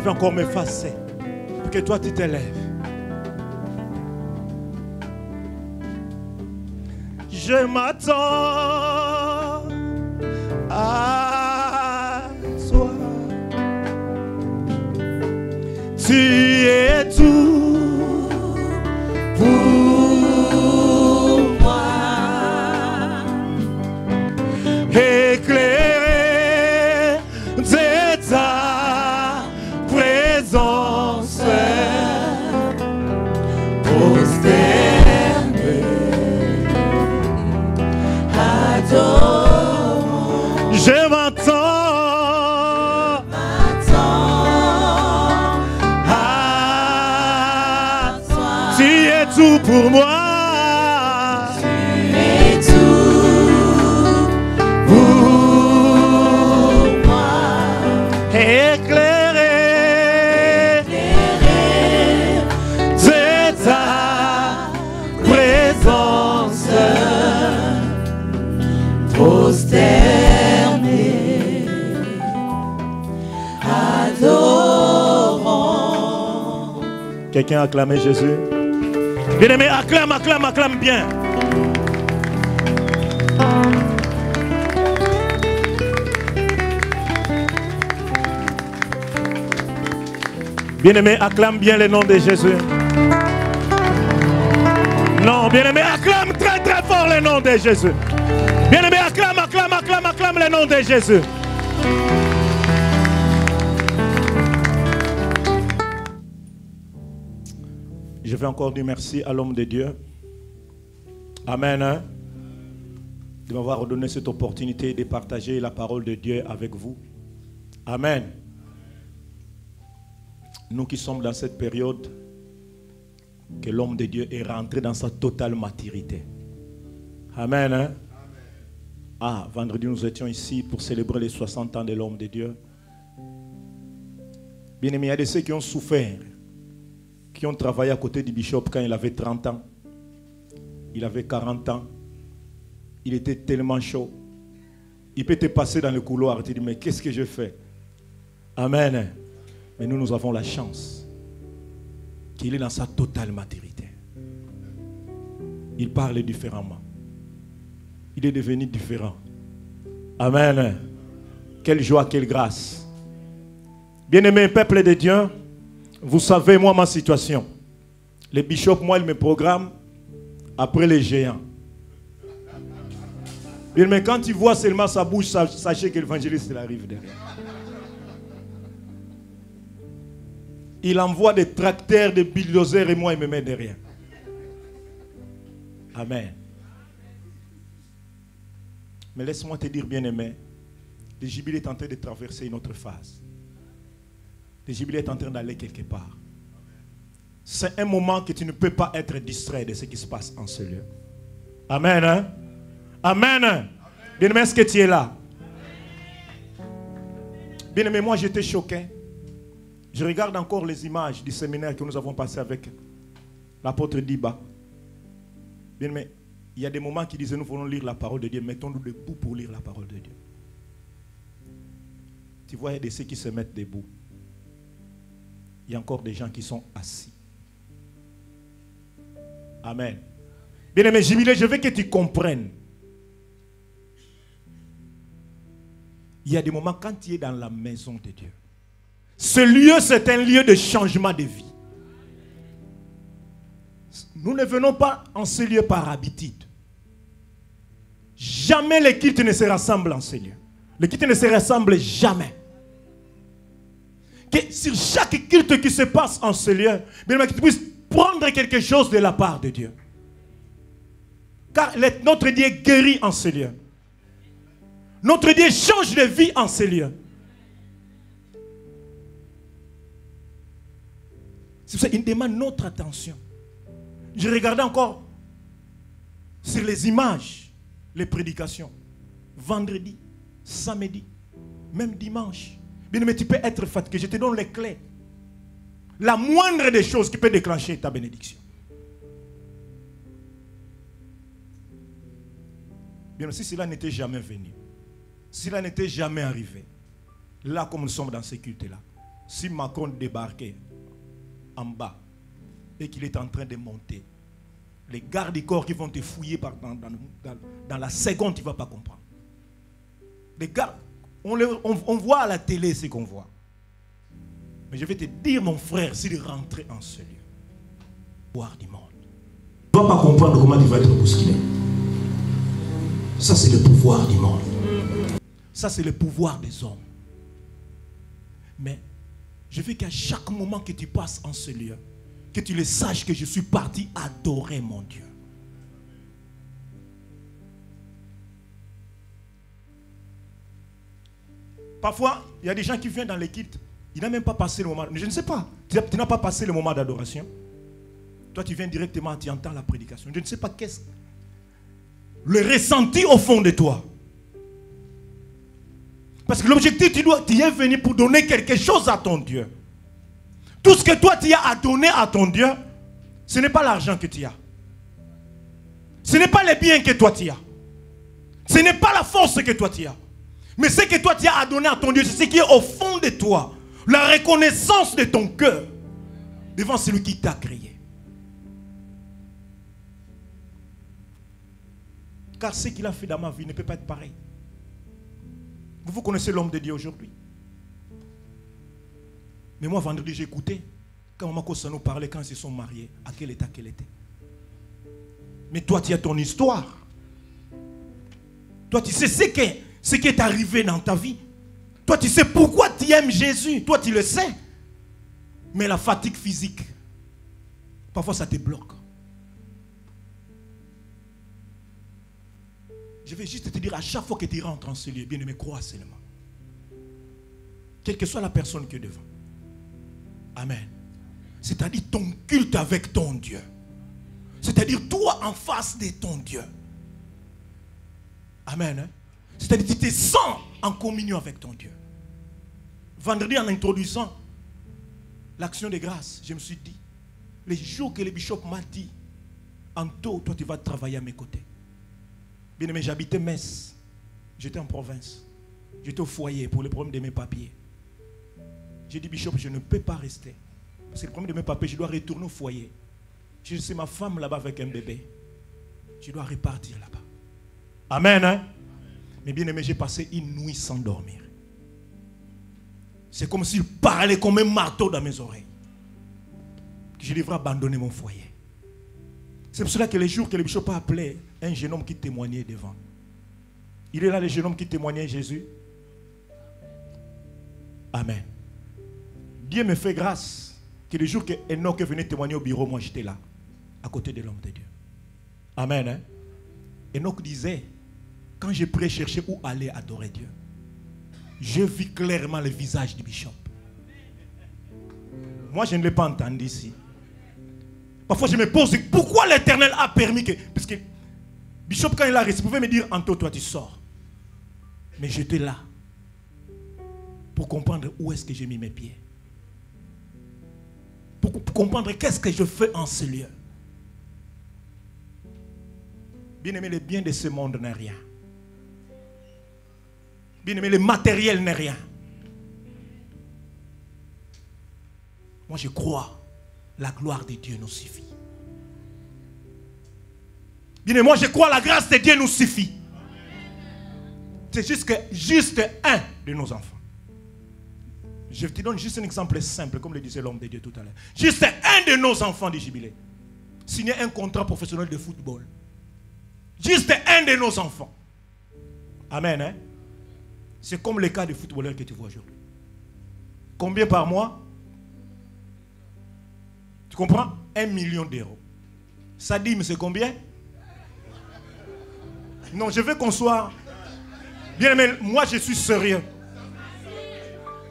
je vais encore m'effacer pour que toi tu t'élèves. Je m'attends à toi. Tu es tout pour moi. Éclairé de ta présence, prosterné, adorant. Je m'attends à toi. Tu es tout pour moi. Quelqu'un acclame Jésus. Bien-aimé, acclame, acclame, acclame bien. Bien-aimé, acclame bien le nom de Jésus. Non, bien-aimé, acclame très très fort le nom de Jésus. Bien-aimé, acclame, acclame, acclame, acclame le nom de Jésus. Je vais encore dire merci à l'homme de Dieu. Amen. Hein? De m'avoir donné cette opportunité de partager la parole de Dieu avec vous. Amen. Nous qui sommes dans cette période, que l'homme de Dieu est rentré dans sa totale maturité. Amen. Hein? Ah, vendredi nous étions ici pour célébrer les 60 ans de l'homme de Dieu. Bien aimé, il y a de ceux qui ont souffert, qui ont travaillé à côté du bishop quand il avait 30 ans. Il avait 40 ans. Il était tellement chaud. Il peut te passer dans le couloir et te dire, mais qu'est-ce que je fais? Amen. Mais nous avons la chance qu'il est dans sa totale maturité. Il parle différemment. Il est devenu différent. Amen. Quelle joie, quelle grâce. Bien-aimé peuple de Dieu, vous savez, moi, ma situation. Les bishops, moi, ils me programment après les géants. Mais quand tu vois seulement sa bouche, sachez que l'évangéliste arrive derrière. Il envoie des tracteurs, des bulldozers et moi, il me met derrière. Amen. Mais laisse-moi te dire, bien-aimé, le jubilé est en train de traverser une autre phase. Le jubilé est en train d'aller quelque part. C'est un moment que tu ne peux pas être distrait de ce qui se passe en ce lieu. Amen. Hein? Amen. Bien-aimé, est-ce que tu es là? Bien-aimé, moi j'étais choqué. Je regarde encore les images du séminaire que nous avons passé avec l'apôtre Diba. Bien-aimé, il y a des moments qui disaient nous voulons lire la parole de Dieu. Mettons-nous debout pour lire la parole de Dieu. Tu vois, il y a des ceux qui se mettent debout. Il y a encore des gens qui sont assis. Amen. Bien-aimé, jubilé, je veux que tu comprennes. Il y a des moments quand tu es dans la maison de Dieu. Ce lieu, c'est un lieu de changement de vie. Nous ne venons pas en ce lieu par habitude. Jamais les cultes ne se rassemblent en ce lieu. Les cultes ne se rassemblent jamais. Que sur chaque culte qui se passe en ce lieu, que tu puisses prendre quelque chose de la part de Dieu. Car notre Dieu guérit en ce lieu. Notre Dieu change de vie en ce lieu. C'est pour ça qu'il demande notre attention. Je regardais encore sur les images, les prédications. Vendredi, samedi, même dimanche. Bien, mais tu peux être fatigué. Je te donne les clés. La moindre des choses qui peut déclencher ta bénédiction. Bien, si cela n'était jamais venu, si cela n'était jamais arrivé, là comme nous sommes dans ces cultes-là, Si Macron débarquait en bas et qu'il est en train de monter, les gardes du corps qui vont te fouiller dans la seconde, tu ne vas pas comprendre. Les gardes, on voit à la télé ce qu'on voit. Mais je vais te dire, mon frère, s'il rentrait en ce lieu, voir du monde, tu ne vas pas comprendre comment tu vas être bousculé. Ça, c'est le pouvoir du monde. Ça, c'est le pouvoir des hommes. Mais je veux qu'à chaque moment que tu passes en ce lieu, que tu le saches que je suis parti adorer mon Dieu. Parfois, il y a des gens qui viennent dans l'équipe, ils n'ont même pas passé le moment. Je ne sais pas, tu n'as pas passé le moment d'adoration. Toi, tu viens directement, tu entends la prédication. Je ne sais pas qu'est-ce le ressenti au fond de toi. Parce que l'objectif, tu es venu pour donner quelque chose à ton Dieu. Tout ce que toi tu as à donner à ton Dieu, ce n'est pas l'argent que tu as. Ce n'est pas les biens que toi tu as. Ce n'est pas la force que toi tu as. Mais ce que toi tu as à donner à ton Dieu, c'est ce qui est au fond de toi. La reconnaissance de ton cœur devant celui qui t'a créé. Car ce qu'il a fait dans ma vie ne peut pas être pareil. Vous connaissez l'homme de Dieu aujourd'hui. Mais moi, vendredi, j'ai écouté quand Maman Kossano parlait quand ils se sont mariés, à quel état qu'elle était. Mais toi, tu as ton histoire. Toi, tu sais ce qui est arrivé dans ta vie. Toi, tu sais pourquoi tu aimes Jésus. Toi, tu le sais. Mais la fatigue physique, parfois, ça te bloque. Je vais juste te dire, à chaque fois que tu rentres en ce lieu, bien-aimé, crois seulement. Quelle que soit la personne qui est devant. Amen. C'est-à-dire ton culte avec ton Dieu. C'est-à-dire toi en face de ton Dieu. Amen. Hein? C'est-à-dire que tu te sens en communion avec ton Dieu. Vendredi, en introduisant l'action de grâce, je me suis dit, les jours que le bishop m'a dit, Anto, toi tu vas travailler à mes côtés. Bien aimé, j'habitais Metz. J'étais en province. J'étais au foyer pour le problème de mes papiers. J'ai dit, Bishop, je ne peux pas rester. Parce que le problème de mes papiers, je dois retourner au foyer. Je sais ma femme là-bas avec un bébé. Je dois repartir là-bas. Amen. Hein? Mais bien aimé, j'ai passé une nuit sans dormir. C'est comme s'il parlait comme un marteau dans mes oreilles. Que je devrais abandonner mon foyer. C'est pour cela que les jours que le bishop a appelé un jeune homme qui témoignait devant. Il est là, le jeune homme qui témoignait Jésus. Amen. Dieu me fait grâce que le jour que Enoch venait témoigner au bureau, moi j'étais là, à côté de l'homme de Dieu. Amen. Hein? Enoch disait, quand j'ai pris chercher où aller adorer Dieu, je vis clairement le visage du bishop. Moi je ne l'ai pas entendu ici. Parfois je me pose pourquoi l'Éternel a permis que... Parce que Bishop quand il a reçu, il pouvait me dire, Anto, toi tu sors. Mais j'étais là pour comprendre où est-ce que j'ai mis mes pieds. Pour comprendre qu'est-ce que je fais en ce lieu. Bien aimé, le bien de ce monde n'est rien. Bien aimé, le matériel n'est rien. Moi je crois. La gloire de Dieu nous suffit. Bien aimé, moi je crois la grâce de Dieu nous suffit. C'est juste un de nos enfants. Je te donne juste un exemple simple, comme le disait l'homme de Dieu tout à l'heure. Juste un de nos enfants du jubilé signer un contrat professionnel de football. Juste un de nos enfants. Amen. Hein? C'est comme le cas des footballeurs que tu vois aujourd'hui. Combien par mois? Tu comprends? 1 million d'euros. Ça dit, mais c'est combien? Non, je veux qu'on soit... Bien aimé, moi je suis sérieux.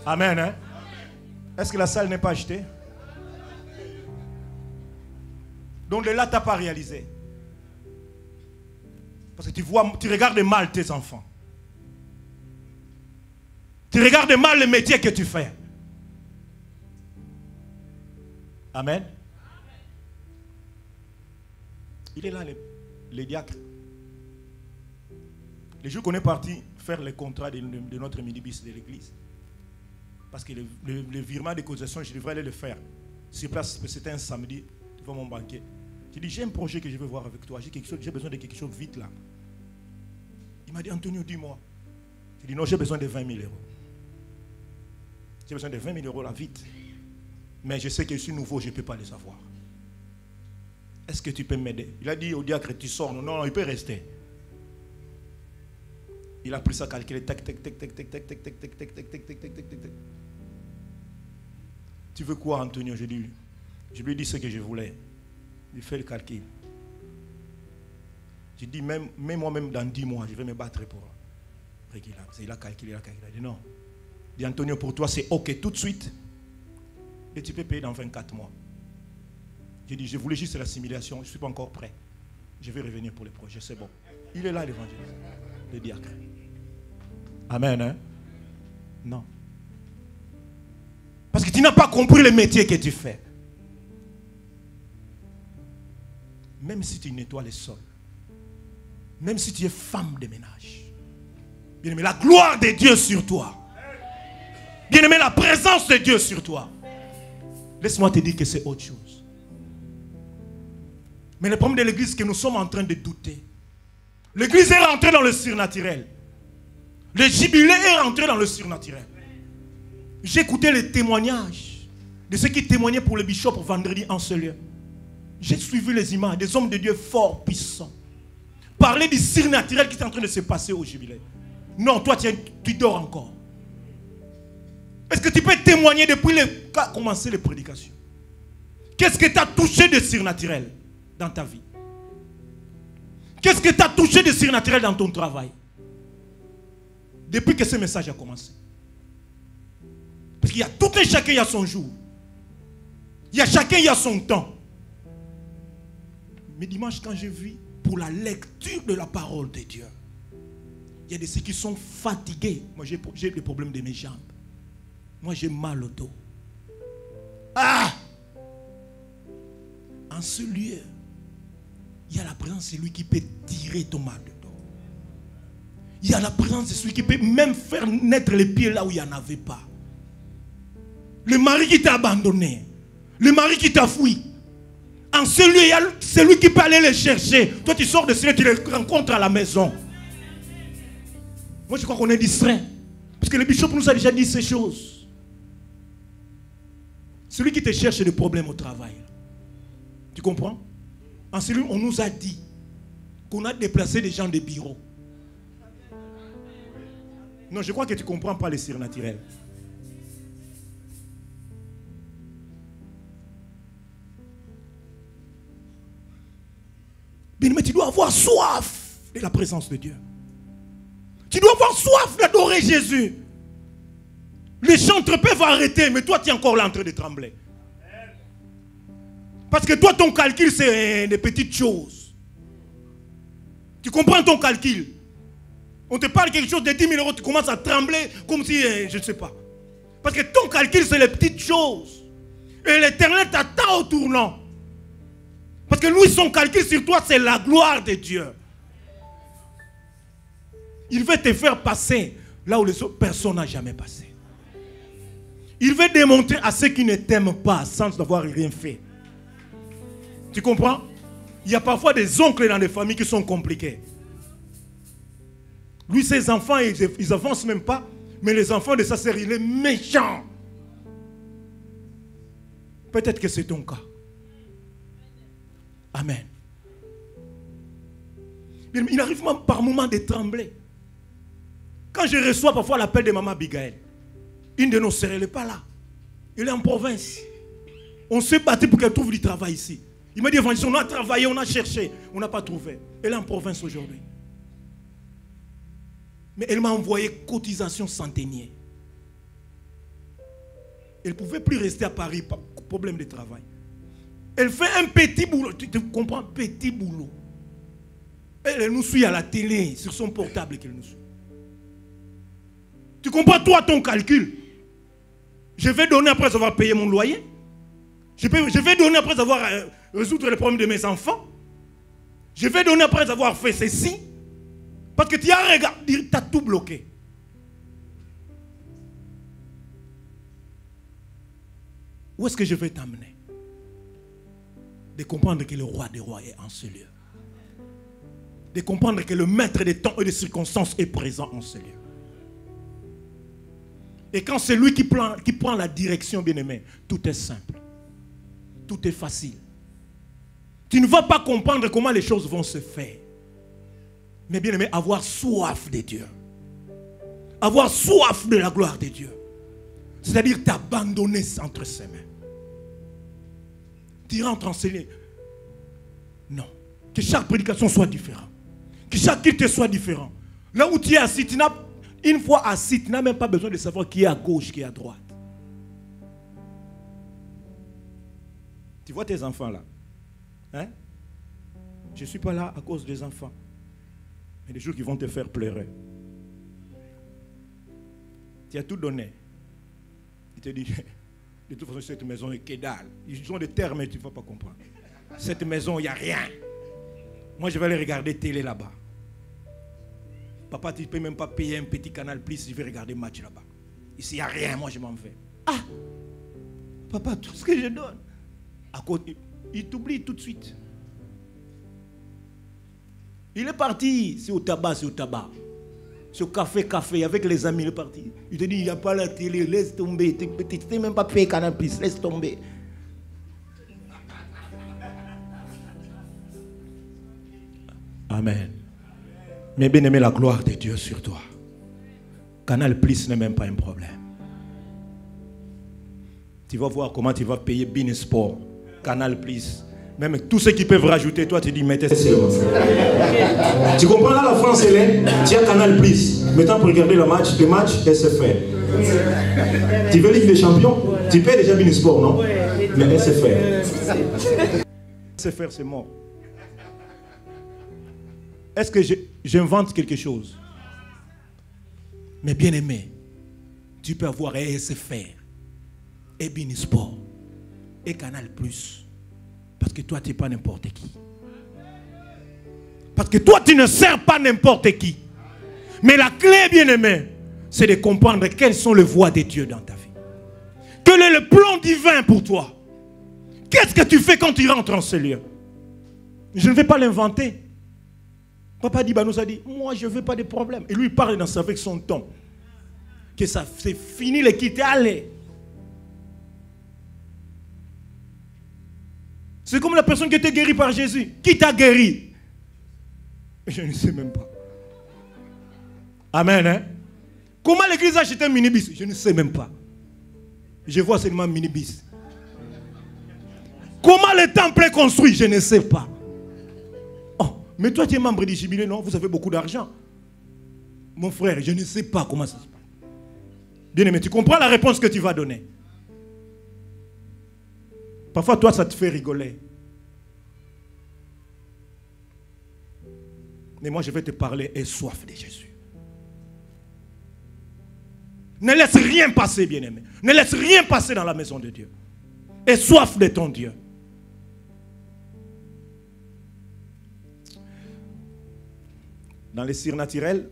Amen. Hein? Est-ce que la salle n'est pas achetée? Donc de là, tu n'as pas réalisé. Parce que tu regardes mal tes enfants. Tu regardes mal le métier que tu fais. Amen. Il est là, le diacre. Le jour qu'on est parti faire le contrat de notre minibus de l'église, Parce que le virement de cotisation, je devrais aller le faire. Sur place, c'était un samedi, devant mon banquier. J'ai dit, j'ai un projet que je veux voir avec toi. J'ai besoin de quelque chose vite là. Il m'a dit, Antonio, dis-moi. J'ai dit, non, j'ai besoin de 20 000 euros. J'ai besoin de 20 000 euros là, vite. Mais je sais que je suis nouveau, je ne peux pas les avoir. Est-ce que tu peux m'aider? Il a dit au diacre, tu sors. Non, non, il peut rester. Il a pris ça, calculé, tac, tac, tac, tac, tac, tac, tac, tac, tac, tac, tac, tac, tac, tac, tac, tac. Tu veux quoi, Antonio? Je lui ai dit ce que je voulais. Il fait le calcul. J'ai dit, même moi-même dans 10 mois, je vais me battre pour régler. Il a calculé, il a dit non. Il dit, Antonio, pour toi, c'est OK tout de suite. Et tu peux payer dans 24 mois. J'ai dit, je voulais juste l'assimilation, je ne suis pas encore prêt. Je vais revenir pour le projet, c'est bon. Il est là, l'évangéliste, le diacre. Amen, hein? Non. Parce que tu n'as pas compris le métier que tu fais. Même si tu nettoies les sols, même si tu es femme de ménage, bien aimé, la gloire de Dieu sur toi, bien aimé, la présence de Dieu sur toi, laisse-moi te dire que c'est autre chose. Mais le problème de l'église, c'est que nous sommes en train de douter. L'église est rentrée dans le surnaturel. Le jubilé est rentré dans le surnaturel. J'ai écouté les témoignages de ceux qui témoignaient pour le bishop vendredi en ce lieu. J'ai suivi les images des hommes de Dieu forts, puissants. Parler du surnaturel qui est en train de se passer au jubilé. Non, toi tu dors encore. Est-ce que tu peux témoigner depuis qu'a commencé les prédications? Qu'est-ce que tu as touché de surnaturel dans ta vie? Qu'est-ce que tu as touché de surnaturel dans ton travail? Depuis que ce message a commencé. Parce qu'il y a tout un chacun, il y a son jour. Il y a chacun, il y a son temps. Mais dimanche, quand je vis pour la lecture de la parole de Dieu, il y a des ceux qui sont fatigués. Moi, j'ai des problèmes de mes jambes. Moi, j'ai mal au dos. Ah! En ce lieu, il y a la présence de celui qui peut tirer ton mal de dos. Il y a la présence de celui qui peut même faire naître les pieds là où il n'y en avait pas. Le mari qui t'a abandonné, le mari qui t'a fui. En ce lieu, il y a celui qui peut aller les chercher. Toi, tu sors de ce lieu, tu les rencontres à la maison. Moi, je crois qu'on est distrait. Parce que le bishop nous a déjà dit ces choses. Celui qui te cherche des problèmes au travail. Tu comprends? En celui, on nous a dit qu'on a déplacé des gens des bureaux. Non, je crois que tu ne comprends pas les surnaturels. Bien, mais tu dois avoir soif de la présence de Dieu. Tu dois avoir soif d'adorer Jésus. Les chantres peuvent arrêter, mais toi tu es encore là en train de trembler. Parce que toi ton calcul c'est des petites choses. Tu comprends ton calcul? On te parle quelque chose de 10 000 euros, tu commences à trembler comme si, je ne sais pas. Parce que ton calcul c'est les petites choses. Et l'Éternel t'attend au tournant. Parce que lui, son calcul sur toi, c'est la gloire de Dieu. Il veut te faire passer là où les autres personnes n'ont jamais passé. Il veut démontrer à ceux qui ne t'aiment pas sans avoir rien fait. Tu comprends? Il y a parfois des oncles dans les familles qui sont compliqués. Lui, ses enfants, ils avancent même pas. Mais les enfants de sa sœur, il est méchant. Peut-être que c'est ton cas. Amen. Il arrive même par moments de trembler. Quand je reçois parfois l'appel de maman Abigail, une de nos sœurs, elle n'est pas là. Elle est en province. On s'est battu pour qu'elle trouve du travail ici. Il m'a dit, évangéliste, on a travaillé, on a cherché, on n'a pas trouvé. Elle est en province aujourd'hui. Mais elle m'a envoyé cotisation centenier. Elle ne pouvait plus rester à Paris, problème de travail. Elle fait un petit boulot, tu comprends, petit boulot. Elle nous suit à la télé, sur son portable qu'elle nous suit. Tu comprends, toi, ton calcul. Je vais donner après avoir payé mon loyer. Je vais donner après avoir résoudre les problèmes de mes enfants. Je vais donner après avoir fait ceci. Parce que tu as regardé, tu as tout bloqué. Où est-ce que je vais t'amener? De comprendre que le roi des rois est en ce lieu. De comprendre que le maître des temps et des circonstances est présent en ce lieu. Et quand c'est lui qui prend la direction, bien-aimé, tout est simple. Tout est facile. Tu ne vas pas comprendre comment les choses vont se faire. Mais bien-aimé, avoir soif de Dieu. Avoir soif de la gloire de Dieu. C'est-à-dire t'abandonner entre ses mains. Tu rentres en scène. Non. Que chaque prédication soit différente. Que chaque culte soit différent. Là où tu es assis, une fois assis, tu n'as même pas besoin de savoir qui est à gauche, qui est à droite. Tu vois tes enfants là. Hein? Je ne suis pas là à cause des enfants. Mais des jours qui vont te faire pleurer. Tu as tout donné. Il te dit, de toute façon, cette maison est que dalle. Ils ont des termes, mais tu ne vas pas comprendre. Cette maison, il n'y a rien. Moi, je vais aller regarder télé là-bas. Papa, tu ne peux même pas payer un petit canal plus si je vais regarder le match là-bas. Ici, il n'y a rien, moi, je m'en vais. Ah! Papa, tout ce que je donne. À côté, il t'oublie tout de suite. Il est parti. C'est au tabac, c'est au tabac. C'est au café, avec les amis, il est parti. Il te dit, il n'y a pas la télé, laisse tomber. Tu ne peux même pas payer canal plus, laisse tomber. Amen. Mais bien aimé, la gloire de Dieu sur toi. Canal Plus n'est même pas un problème. Tu vas voir comment tu vas payer Bein Sport, Canal Plus. Même tous ceux qui peuvent rajouter, toi tu dis mettez seulement. Tu comprends là, la France elle est, tu as Canal Plus. Maintenant pour regarder le match SFR. Tu veux Ligue des Champions? Tu payes déjà Bein Sport, non? Mais SFR. SFR c'est mort. Est-ce que j'invente quelque chose? Mais bien aimé, tu peux avoir SFR, et Bein Sport, et Canal Plus. Parce que toi, tu n'es pas n'importe qui. Parce que toi, tu ne sers pas n'importe qui. Mais la clé, bien aimé, c'est de comprendre quelles sont les voies de Dieu dans ta vie. Quel est le plan divin pour toi? Qu'est-ce que tu fais quand tu rentres en ce lieu? Je ne vais pas l'inventer. Papa Diba nous a dit, moi je ne veux pas de problème. Et lui il parle avec son ton. Que ça c'est fini les quitter, allez. C'est comme la personne qui était guérie par Jésus. Qui t'a guéri? Je ne sais même pas. Amen. Hein? Comment l'église a acheté un minibus? Je ne sais même pas. Je vois seulement un minibus. Comment le temple est construit? Je ne sais pas. Mais toi, tu es membre du jubilé, non? Vous avez beaucoup d'argent. Mon frère, je ne sais pas comment ça se passe. Bien aimé, tu comprends la réponse que tu vas donner. Parfois, toi, ça te fait rigoler. Mais moi, je vais te parler et soif de Jésus. Ne laisse rien passer, bien aimé. Ne laisse rien passer dans la maison de Dieu. Et soif de ton Dieu. Dans les surnaturels,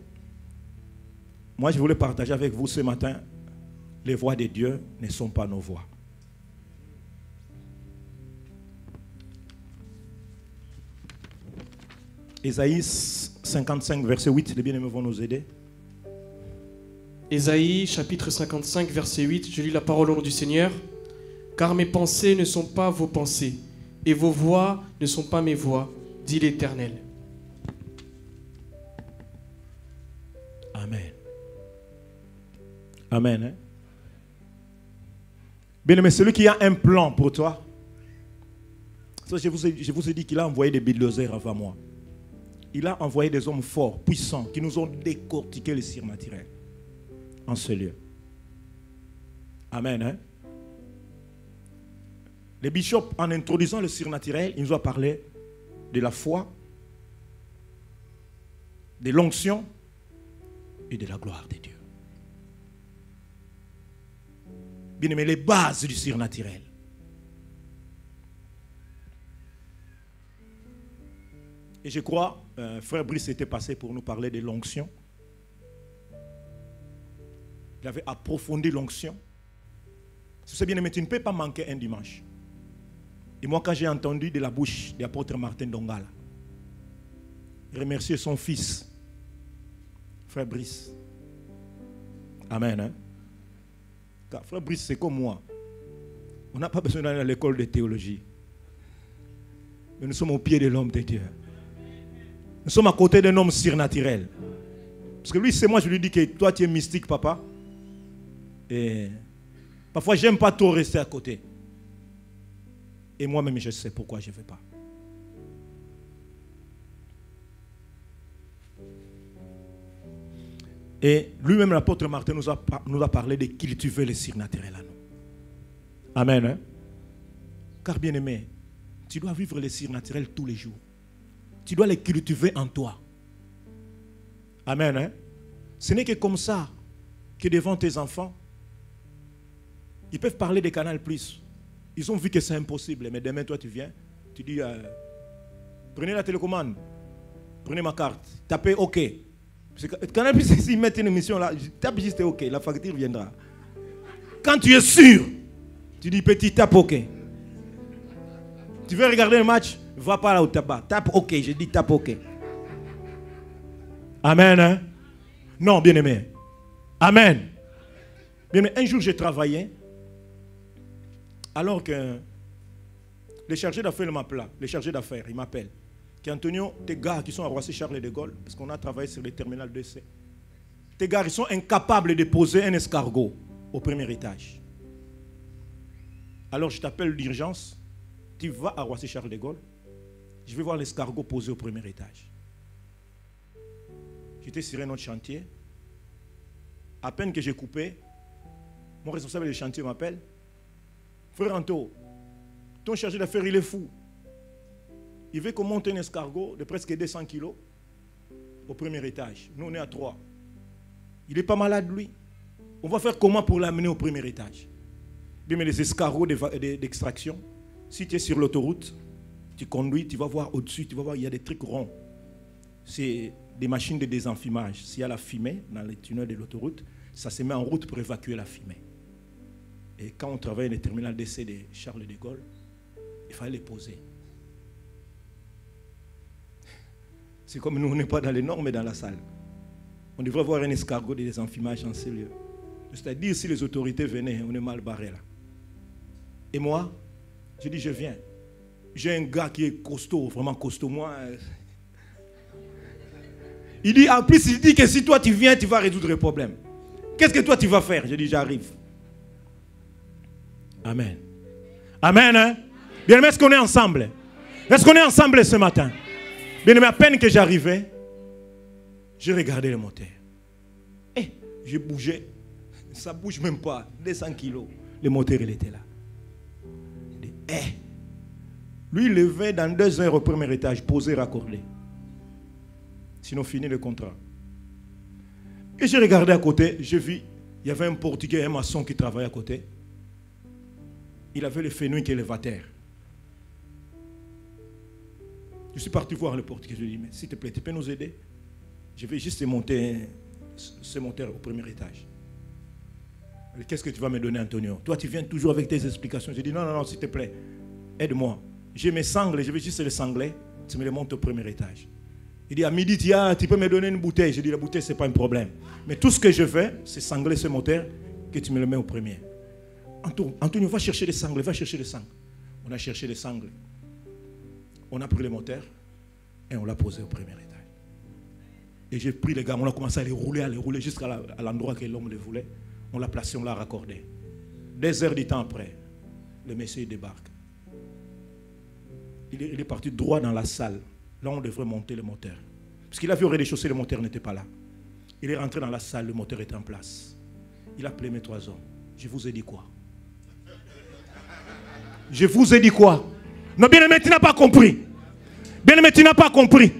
moi je voulais partager avec vous ce matin, les voies de Dieu ne sont pas nos voies. Ésaïe 55, verset 8, les bien-aimés vont nous aider. Ésaïe, chapitre 55, verset 8, je lis la parole au nom du Seigneur. Car mes pensées ne sont pas vos pensées, et vos voix ne sont pas mes voix, dit l'Éternel. Amen. Amen. Hein? Bien aimé, celui qui a un plan pour toi, je vous ai dit qu'il a envoyé des bulldozers avant moi. Il a envoyé des hommes forts, puissants, qui nous ont décortiqué le surnaturel en ce lieu. Amen. Hein? Les bishops, en introduisant le surnaturel, ils nous ont parlé de la foi, de l'onction et de la gloire de Dieu. Bien aimé, les bases du surnaturel. Et je crois, frère Brice était passé pour nous parler de l'onction. Il avait approfondi l'onction. C'est bien aimé, tu ne peux pas manquer un dimanche. Et moi, quand j'ai entendu de la bouche de l'apôtre Martin Dongala, remercier son fils, frère Brice. Amen. Hein? Car frère Brice, c'est comme moi. On n'a pas besoin d'aller à l'école de théologie. Mais nous sommes au pied de l'homme de Dieu. Nous sommes à côté d'un homme surnaturel. Parce que lui, c'est moi, je lui dis que toi, tu es mystique, papa. Et parfois, j'aime pas trop rester à côté. Et moi-même, je sais pourquoi je ne fais pas. Et lui-même, l'apôtre Martin nous a parlé de cultiver le surnaturel à nous. Amen. Hein? Car bien aimé, tu dois vivre le surnaturel tous les jours. Tu dois les cultiver en toi. Amen. Hein? Ce n'est que comme ça que devant tes enfants, ils peuvent parler de Canal+. Ils ont vu que c'est impossible. Mais demain, toi, tu viens, tu dis, prenez la télécommande, prenez ma carte, tapez OK. Canal+, s'ils mettent une émission là, tape juste OK, la facture viendra. Quand tu es sûr, tu dis petit, tape OK. Tu veux regarder le match, va pas là au tabac, tape OK, je dis tape OK. Amen. Hein? Non, bien aimé. Amen. Bien aimé, un jour j'ai travaillé, alors que le chargé d'affaires m'appelle, le chargé d'affaires, il m'appelle. Antonio, tes gars qui sont à Roissy Charles de Gaulle, parce qu'on a travaillé sur le terminal 2C, tes gars, ils sont incapables de poser un escargot au premier étage. Alors je t'appelle d'urgence, tu vas à Roissy Charles de Gaulle, je vais voir l'escargot posé au premier étage. J'étais sur un autre chantier, à peine que j'ai coupé, mon responsable de chantier m'appelle, frère Anto, ton chargé d'affaires il est fou. Il veut qu'on monte un escargot de presque 200 kilos au premier étage. Nous, on est à 3. Il n'est pas malade, lui. On va faire comment pour l'amener au premier étage? Bien, mais les escargots d'extraction, si tu es sur l'autoroute, tu conduis, tu vas voir au-dessus, tu vas voir, il y a des trucs ronds. C'est des machines de désenfumage. S'il y a la fumée dans les tunnels de l'autoroute, ça se met en route pour évacuer la fumée. Et quand on travaille dans le terminal d'essai de Charles de Gaulle, il fallait les poser. C'est comme nous, on n'est pas dans les normes, mais dans la salle. On devrait avoir un escargot de désenfumage en ces lieux. C'est-à-dire, si les autorités venaient, on est mal barré là. Et moi, je dis, je viens. J'ai un gars qui est costaud, vraiment costaud. Moi, il dit, en plus, il dit que si toi tu viens, tu vas résoudre le problème. Qu'est-ce que toi tu vas faire? Je dis, j'arrive. Amen. Amen. Hein? Bien aimé, est-ce qu'on est ensemble? Est-ce qu'on est ensemble ce matin? Bien aimé, à peine que j'arrivais, j'ai regardé le moteur. Et j'ai bougé. Ça ne bouge même pas. 200 kilos. Le moteur, il était là. Il dit, lui, il levait dans 2 heures au premier étage, posé, raccordé. Sinon, fini le contrat. Et j'ai regardé à côté, j'ai vu, il y avait un Portugais, un maçon qui travaillait à côté. Il avait le Fenwick élévateur. Je suis parti voir le Portugais. Je lui ai dit, mais s'il te plaît, tu peux nous aider? Je vais juste monter ce moteur au premier étage. Qu'est-ce que tu vas me donner, Antonio? Toi, tu viens toujours avec tes explications. Je dis, non, non, non, s'il te plaît, aide-moi. J'ai mes sangles, je vais juste les sangler. Tu me les montes au premier étage. Il dit, à midi, tu peux me donner une bouteille. Je dis, la bouteille, ce n'est pas un problème. Mais tout ce que je fais, c'est sangler ce moteur, que tu me le mets au premier. Antonio, va chercher les sangles, va chercher les sangles. On a cherché les sangles. On a pris le moteur et on l'a posé au premier étage. Et j'ai pris les gars, on a commencé à les rouler jusqu'à l'endroit que l'homme le voulait. On l'a placé, on l'a raccordé. 2 heures du temps après, le monsieur débarque. Il est parti droit dans la salle. Là, on devrait monter le moteur. Parce qu'il a vu au rez-de-chaussée, le moteur n'était pas là. Il est rentré dans la salle, le moteur était en place. Il a appelé mes 3 hommes. Je vous ai dit quoi? Je vous ai dit quoi? Non, bien aimé, tu n'as pas compris. Bien aimé, tu n'as pas compris.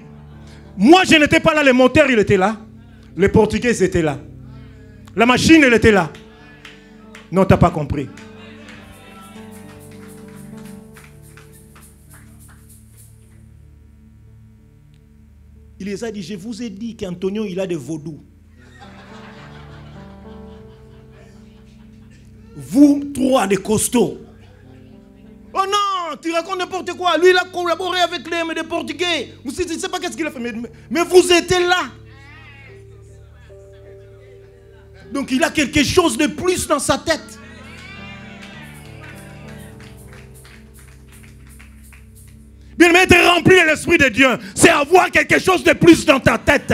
Moi, je n'étais pas là, le moteur, il était là. Les Portugais, ils étaient là. La machine, elle était là. Non, tu n'as pas compris. Il les a dit, je vous ai dit qu'Antonio, il a des vaudous. Vous trois des costauds. Oh non, tu racontes n'importe quoi. Lui, il a collaboré avec les Portugais. Vous ne savez pas qu'est-ce qu'il a fait. Mais vous étiez là. Donc il a quelque chose de plus dans sa tête. Bien, mais être rempli de l'Esprit de Dieu, c'est avoir quelque chose de plus dans ta tête.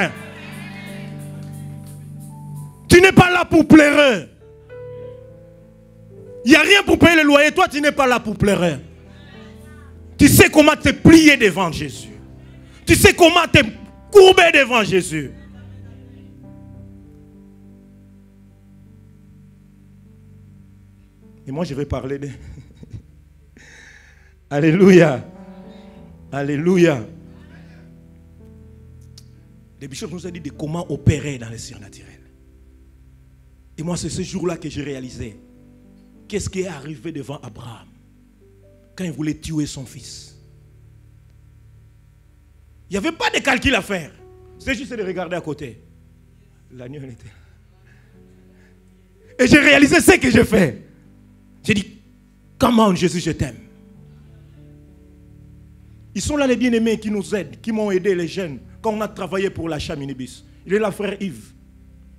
Tu n'es pas là pour plaire. Il n'y a rien pour payer le loyer. Toi, tu n'es pas là pour plaire. Tu sais comment te plier devant Jésus. Tu sais comment te courber devant Jésus. Et moi, je vais parler de... Alléluia. Alléluia. Le bishop nous a dit de comment opérer dans les surnaturels. Et moi, c'est ce jour-là que j'ai réalisé. Qu'est-ce qui est arrivé devant Abraham quand il voulait tuer son fils? Il n'y avait pas de calcul à faire. C'était juste de regarder à côté. L'agneau était... Et j'ai réalisé ce que j'ai fait. J'ai dit, comment Jésus, je t'aime. Ils sont là les bien-aimés qui nous aident, qui m'ont aidé les jeunes quand on a travaillé pour l'achat minibus. Il est là frère Yves.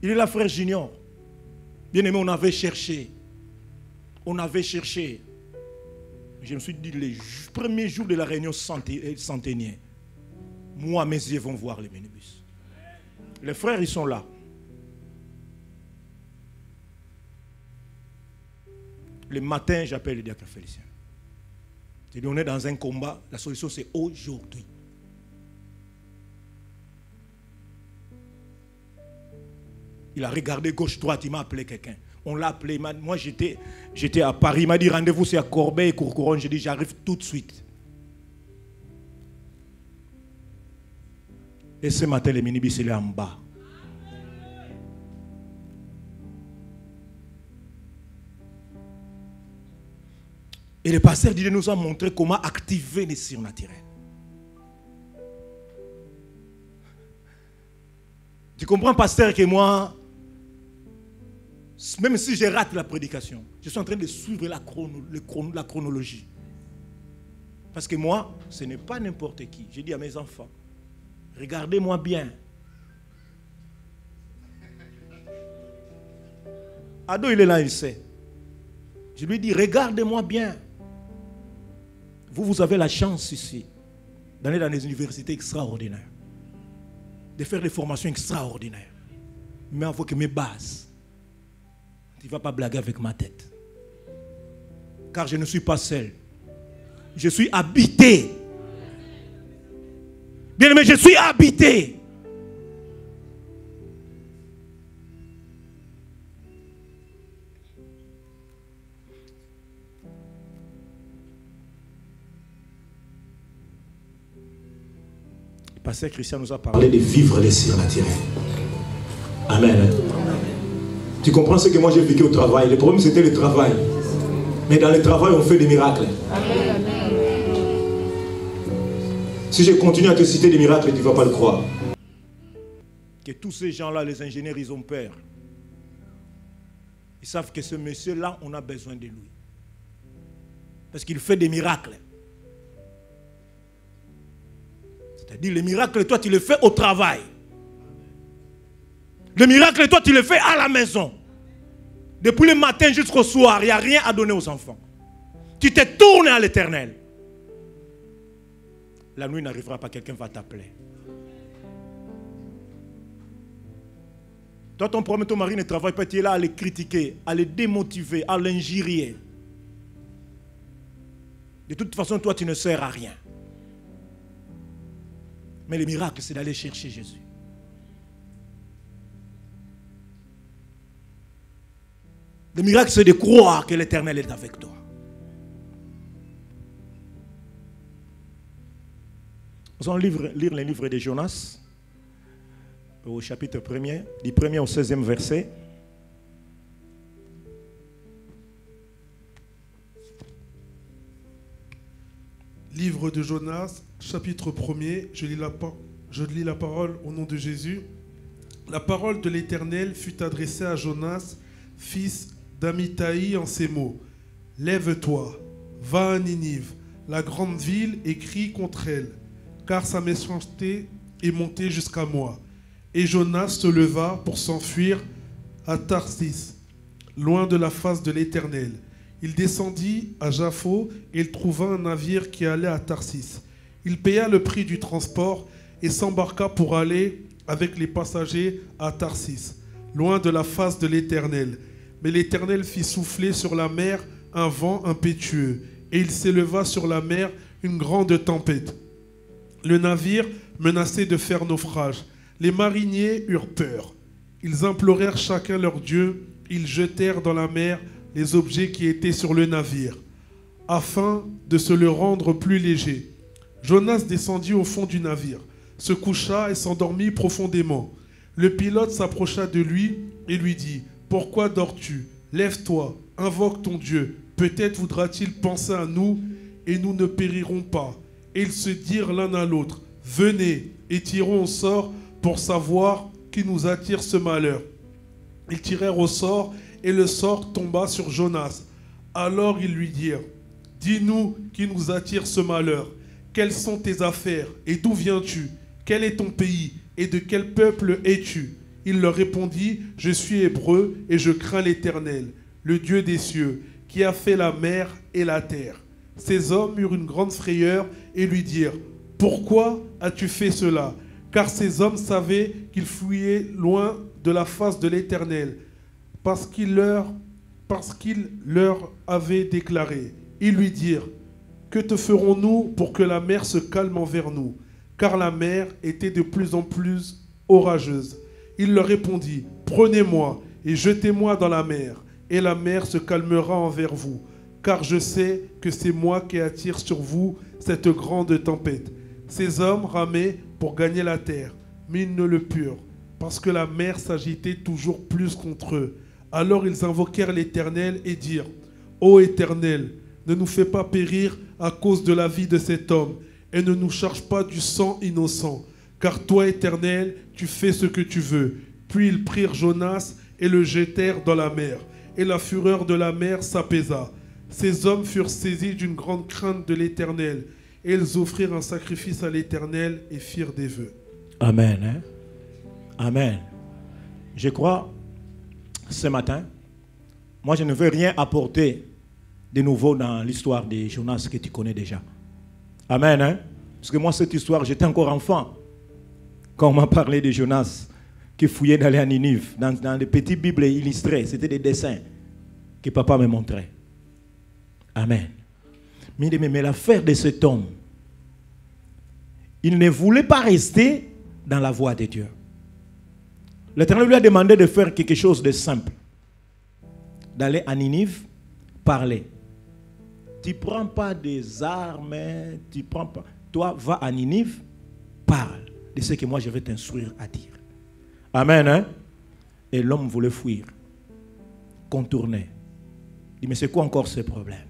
Il est là frère Junior. Bien-aimés, on avait cherché. On avait cherché. Je me suis dit, les premiers jours de la réunion centenaire, moi, mes yeux vont voir les minibus. Les frères, ils sont là. Le matin, j'appelle le diacre Félicien. Je dis, on est dans un combat. La solution, c'est aujourd'hui. Il a regardé gauche-droite, il m'a appelé quelqu'un. On l'a appelé. Moi, j'étais à Paris. Il m'a dit, rendez-vous, c'est à Corbeil et Courcouronnes. J'ai dit, j'arrive tout de suite. Et ce matin, le minibus, il est en bas. Et le pasteur Didier nous a montré comment activer les surnaturels. Tu comprends, pasteur, que moi, même si je rate la prédication, je suis en train de suivre la chronologie. Parce que moi, ce n'est pas n'importe qui. J'ai dit à mes enfants, regardez-moi bien. Ado, il est là, il sait. Je lui dis, regardez-moi bien. Vous avez la chance ici d'aller dans des universités extraordinaires, de faire des formations extraordinaires. Mais avec mes bases, tu ne vas pas blaguer avec ma tête. Car je ne suis pas seul. Je suis habité. Bien aimé, je suis habité. Le pasteur Christian nous a parlé de vivre les surnaturels. Amen. Amen. Tu comprends ce que moi j'ai vécu au travail? Le problème c'était le travail. Mais dans le travail on fait des miracles. Amen. Si je continue à te citer des miracles, tu ne vas pas le croire. Que tous ces gens-là, les ingénieurs, ils ont peur. Ils savent que ce monsieur-là, on a besoin de lui. Parce qu'il fait des miracles. C'est-à-dire, les miracles, toi, tu les fais au travail. Les miracles, toi, tu les fais à la maison. Depuis le matin jusqu'au soir, il n'y a rien à donner aux enfants. Tu te tournes à l'Éternel. La nuit n'arrivera pas, quelqu'un va t'appeler. Toi, ton problème, ton mari ne travaille pas, tu es là à les critiquer, à les démotiver, à l'injurier. De toute façon, toi, tu ne sers à rien. Mais le miracle, c'est d'aller chercher Jésus. Le miracle, c'est de croire que l'Éternel est avec toi. Nous allons lire le livre de Jonas, au chapitre 1er, du 1er au 16e verset. Livre de Jonas, chapitre 1er, je lis la parole au nom de Jésus. La parole de l'Éternel fut adressée à Jonas, fils d'Amithaï en ces mots. Lève-toi, va à Ninive, la grande ville, et crie contre elle, car sa méchanceté est montée jusqu'à moi. Et Jonas se leva pour s'enfuir à Tarsis, loin de la face de l'Éternel. Il descendit à Jaffo et il trouva un navire qui allait à Tarsis. Il paya le prix du transport et s'embarqua pour aller avec les passagers à Tarsis, loin de la face de l'Éternel. Mais l'Éternel fit souffler sur la mer un vent impétueux, et il s'éleva sur la mer une grande tempête. Le navire menaçait de faire naufrage. Les mariniers eurent peur. Ils implorèrent chacun leur Dieu. Ils jetèrent dans la mer les objets qui étaient sur le navire, afin de se le rendre plus léger. Jonas descendit au fond du navire, se coucha et s'endormit profondément. Le pilote s'approcha de lui et lui dit : « Pourquoi dors-tu ? Lève-toi, invoque ton Dieu. Peut-être voudra-t-il penser à nous et nous ne périrons pas. » Et ils se dirent l'un à l'autre : « Venez et tirons au sort pour savoir qui nous attire ce malheur. » Ils tirèrent au sort et le sort tomba sur Jonas. Alors ils lui dirent : « Dis-nous qui nous attire ce malheur. Quelles sont tes affaires et d'où viens-tu? Quel est ton pays et de quel peuple es-tu » Il leur répondit : « Je suis hébreu et je crains l'Éternel, le Dieu des cieux, qui a fait la mer et la terre. » Ces hommes eurent une grande frayeur et lui dirent : « Pourquoi as-tu fait cela ?» Car ces hommes savaient qu'ils fuyaient loin de la face de l'Éternel, parce qu'il leur avait déclaré. Ils lui dirent : « Que te ferons-nous pour que la mer se calme envers nous ?» Car la mer était de plus en plus orageuse. Il leur répondit : « Prenez-moi et jetez-moi dans la mer, et la mer se calmera envers vous, car je sais que c'est moi qui attire sur vous cette grande tempête. » Ces hommes ramaient pour gagner la terre, mais ils ne le purent, parce que la mer s'agitait toujours plus contre eux. Alors ils invoquèrent l'Éternel et dirent : « Ô Éternel, ne nous fais pas périr à cause de la vie de cet homme, et ne nous charge pas du sang innocent, car toi, Éternel, tu fais ce que tu veux. » Puis ils prirent Jonas et le jetèrent dans la mer, et la fureur de la mer s'apaisa. Ces hommes furent saisis d'une grande crainte de l'Éternel, et ils offrirent un sacrifice à l'Éternel et firent des vœux. Amen. Hein? Amen. Je crois, ce matin, moi je ne veux rien apporter de nouveau dans l'histoire de Jonas que tu connais déjà. Amen. Hein? Parce que moi, cette histoire, j'étais encore enfant quand on m'a parlé de Jonas qui fouillait d'aller à Ninive. Dans les petites Bibles illustrées, c'était des dessins que papa me montrait. Amen. Mais l'affaire de cet homme, il ne voulait pas rester dans la voie de Dieu. L'Éternel lui a demandé de faire quelque chose de simple. D'aller à Ninive, parler. Tu ne prends pas des armes, tu prends pas. Toi, va à Ninive, parle de ce que moi je vais t'instruire à dire. Amen. Hein? Et l'homme voulait fuir, contourner. Il dit, mais c'est quoi encore ce problème?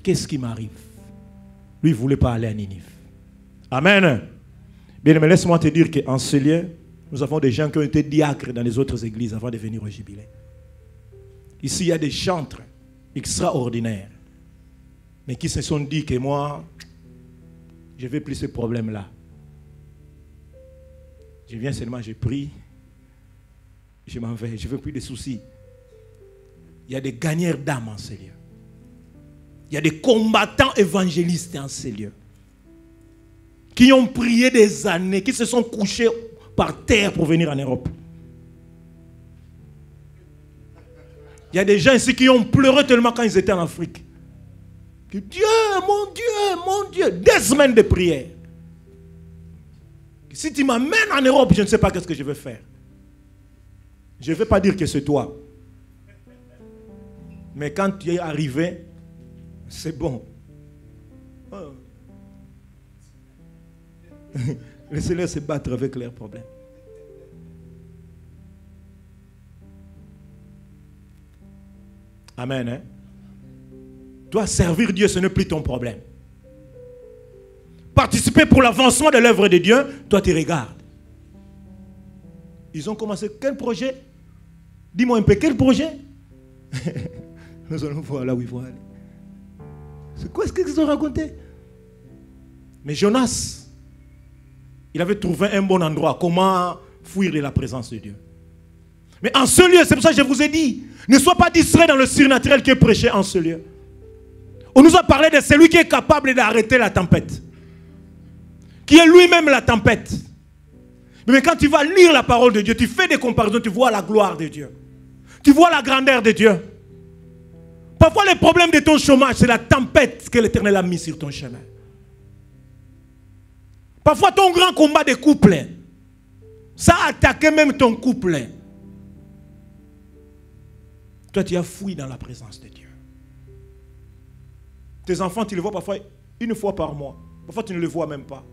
Qu'est-ce qui m'arrive? Lui, il ne voulait pas aller à Ninive. Amen. Bien, mais laisse-moi te dire qu'en ce lieu, nous avons des gens qui ont été diacres dans les autres églises avant de venir au jubilé. Ici, il y a des chantres extraordinaires, mais qui se sont dit que moi, je ne veux plus ce problème-là. Je viens seulement, je prie, je m'en vais, je ne veux plus de soucis. Il y a des gagneurs d'âme en ces lieux. Il y a des combattants évangélistes en ces lieux qui ont prié des années, qui se sont couchés par terre pour venir en Europe. Il y a des gens ici qui ont pleuré tellement quand ils étaient en Afrique. Que Dieu, mon Dieu, des semaines de prière. Si tu m'amènes en Europe, je ne sais pas qu'est-ce que je vais faire. Je ne vais pas dire que c'est toi. Mais quand tu es arrivé, c'est bon. Oh. Laissez-les se battre avec leurs problèmes. Amen. Hein? Toi, servir Dieu, ce n'est plus ton problème. Participer pour l'avancement de l'œuvre de Dieu, toi, tu regardes. Ils ont commencé quel projet? Dis-moi un peu, quel projet? Nous allons voir là où ils vont aller. C'est quoi ce qu'ils ont raconté? Mais Jonas, il avait trouvé un bon endroit. Comment fuir de la présence de Dieu? Mais en ce lieu, c'est pour ça que je vous ai dit, ne sois pas distrait dans le surnaturel qui est prêché en ce lieu. On nous a parlé de celui qui est capable d'arrêter la tempête, qui est lui-même la tempête. Mais quand tu vas lire la parole de Dieu, tu fais des comparaisons, tu vois la gloire de Dieu. Tu vois la grandeur de Dieu. Parfois, les problèmes de ton chômage, c'est la tempête que l'Éternel a mis sur ton chemin. Parfois, ton grand combat de couple, ça a attaqué même ton couple. Toi, tu as fui dans la présence de Dieu. Tes enfants, tu les vois parfois une fois par mois. Parfois, tu ne les vois même pas.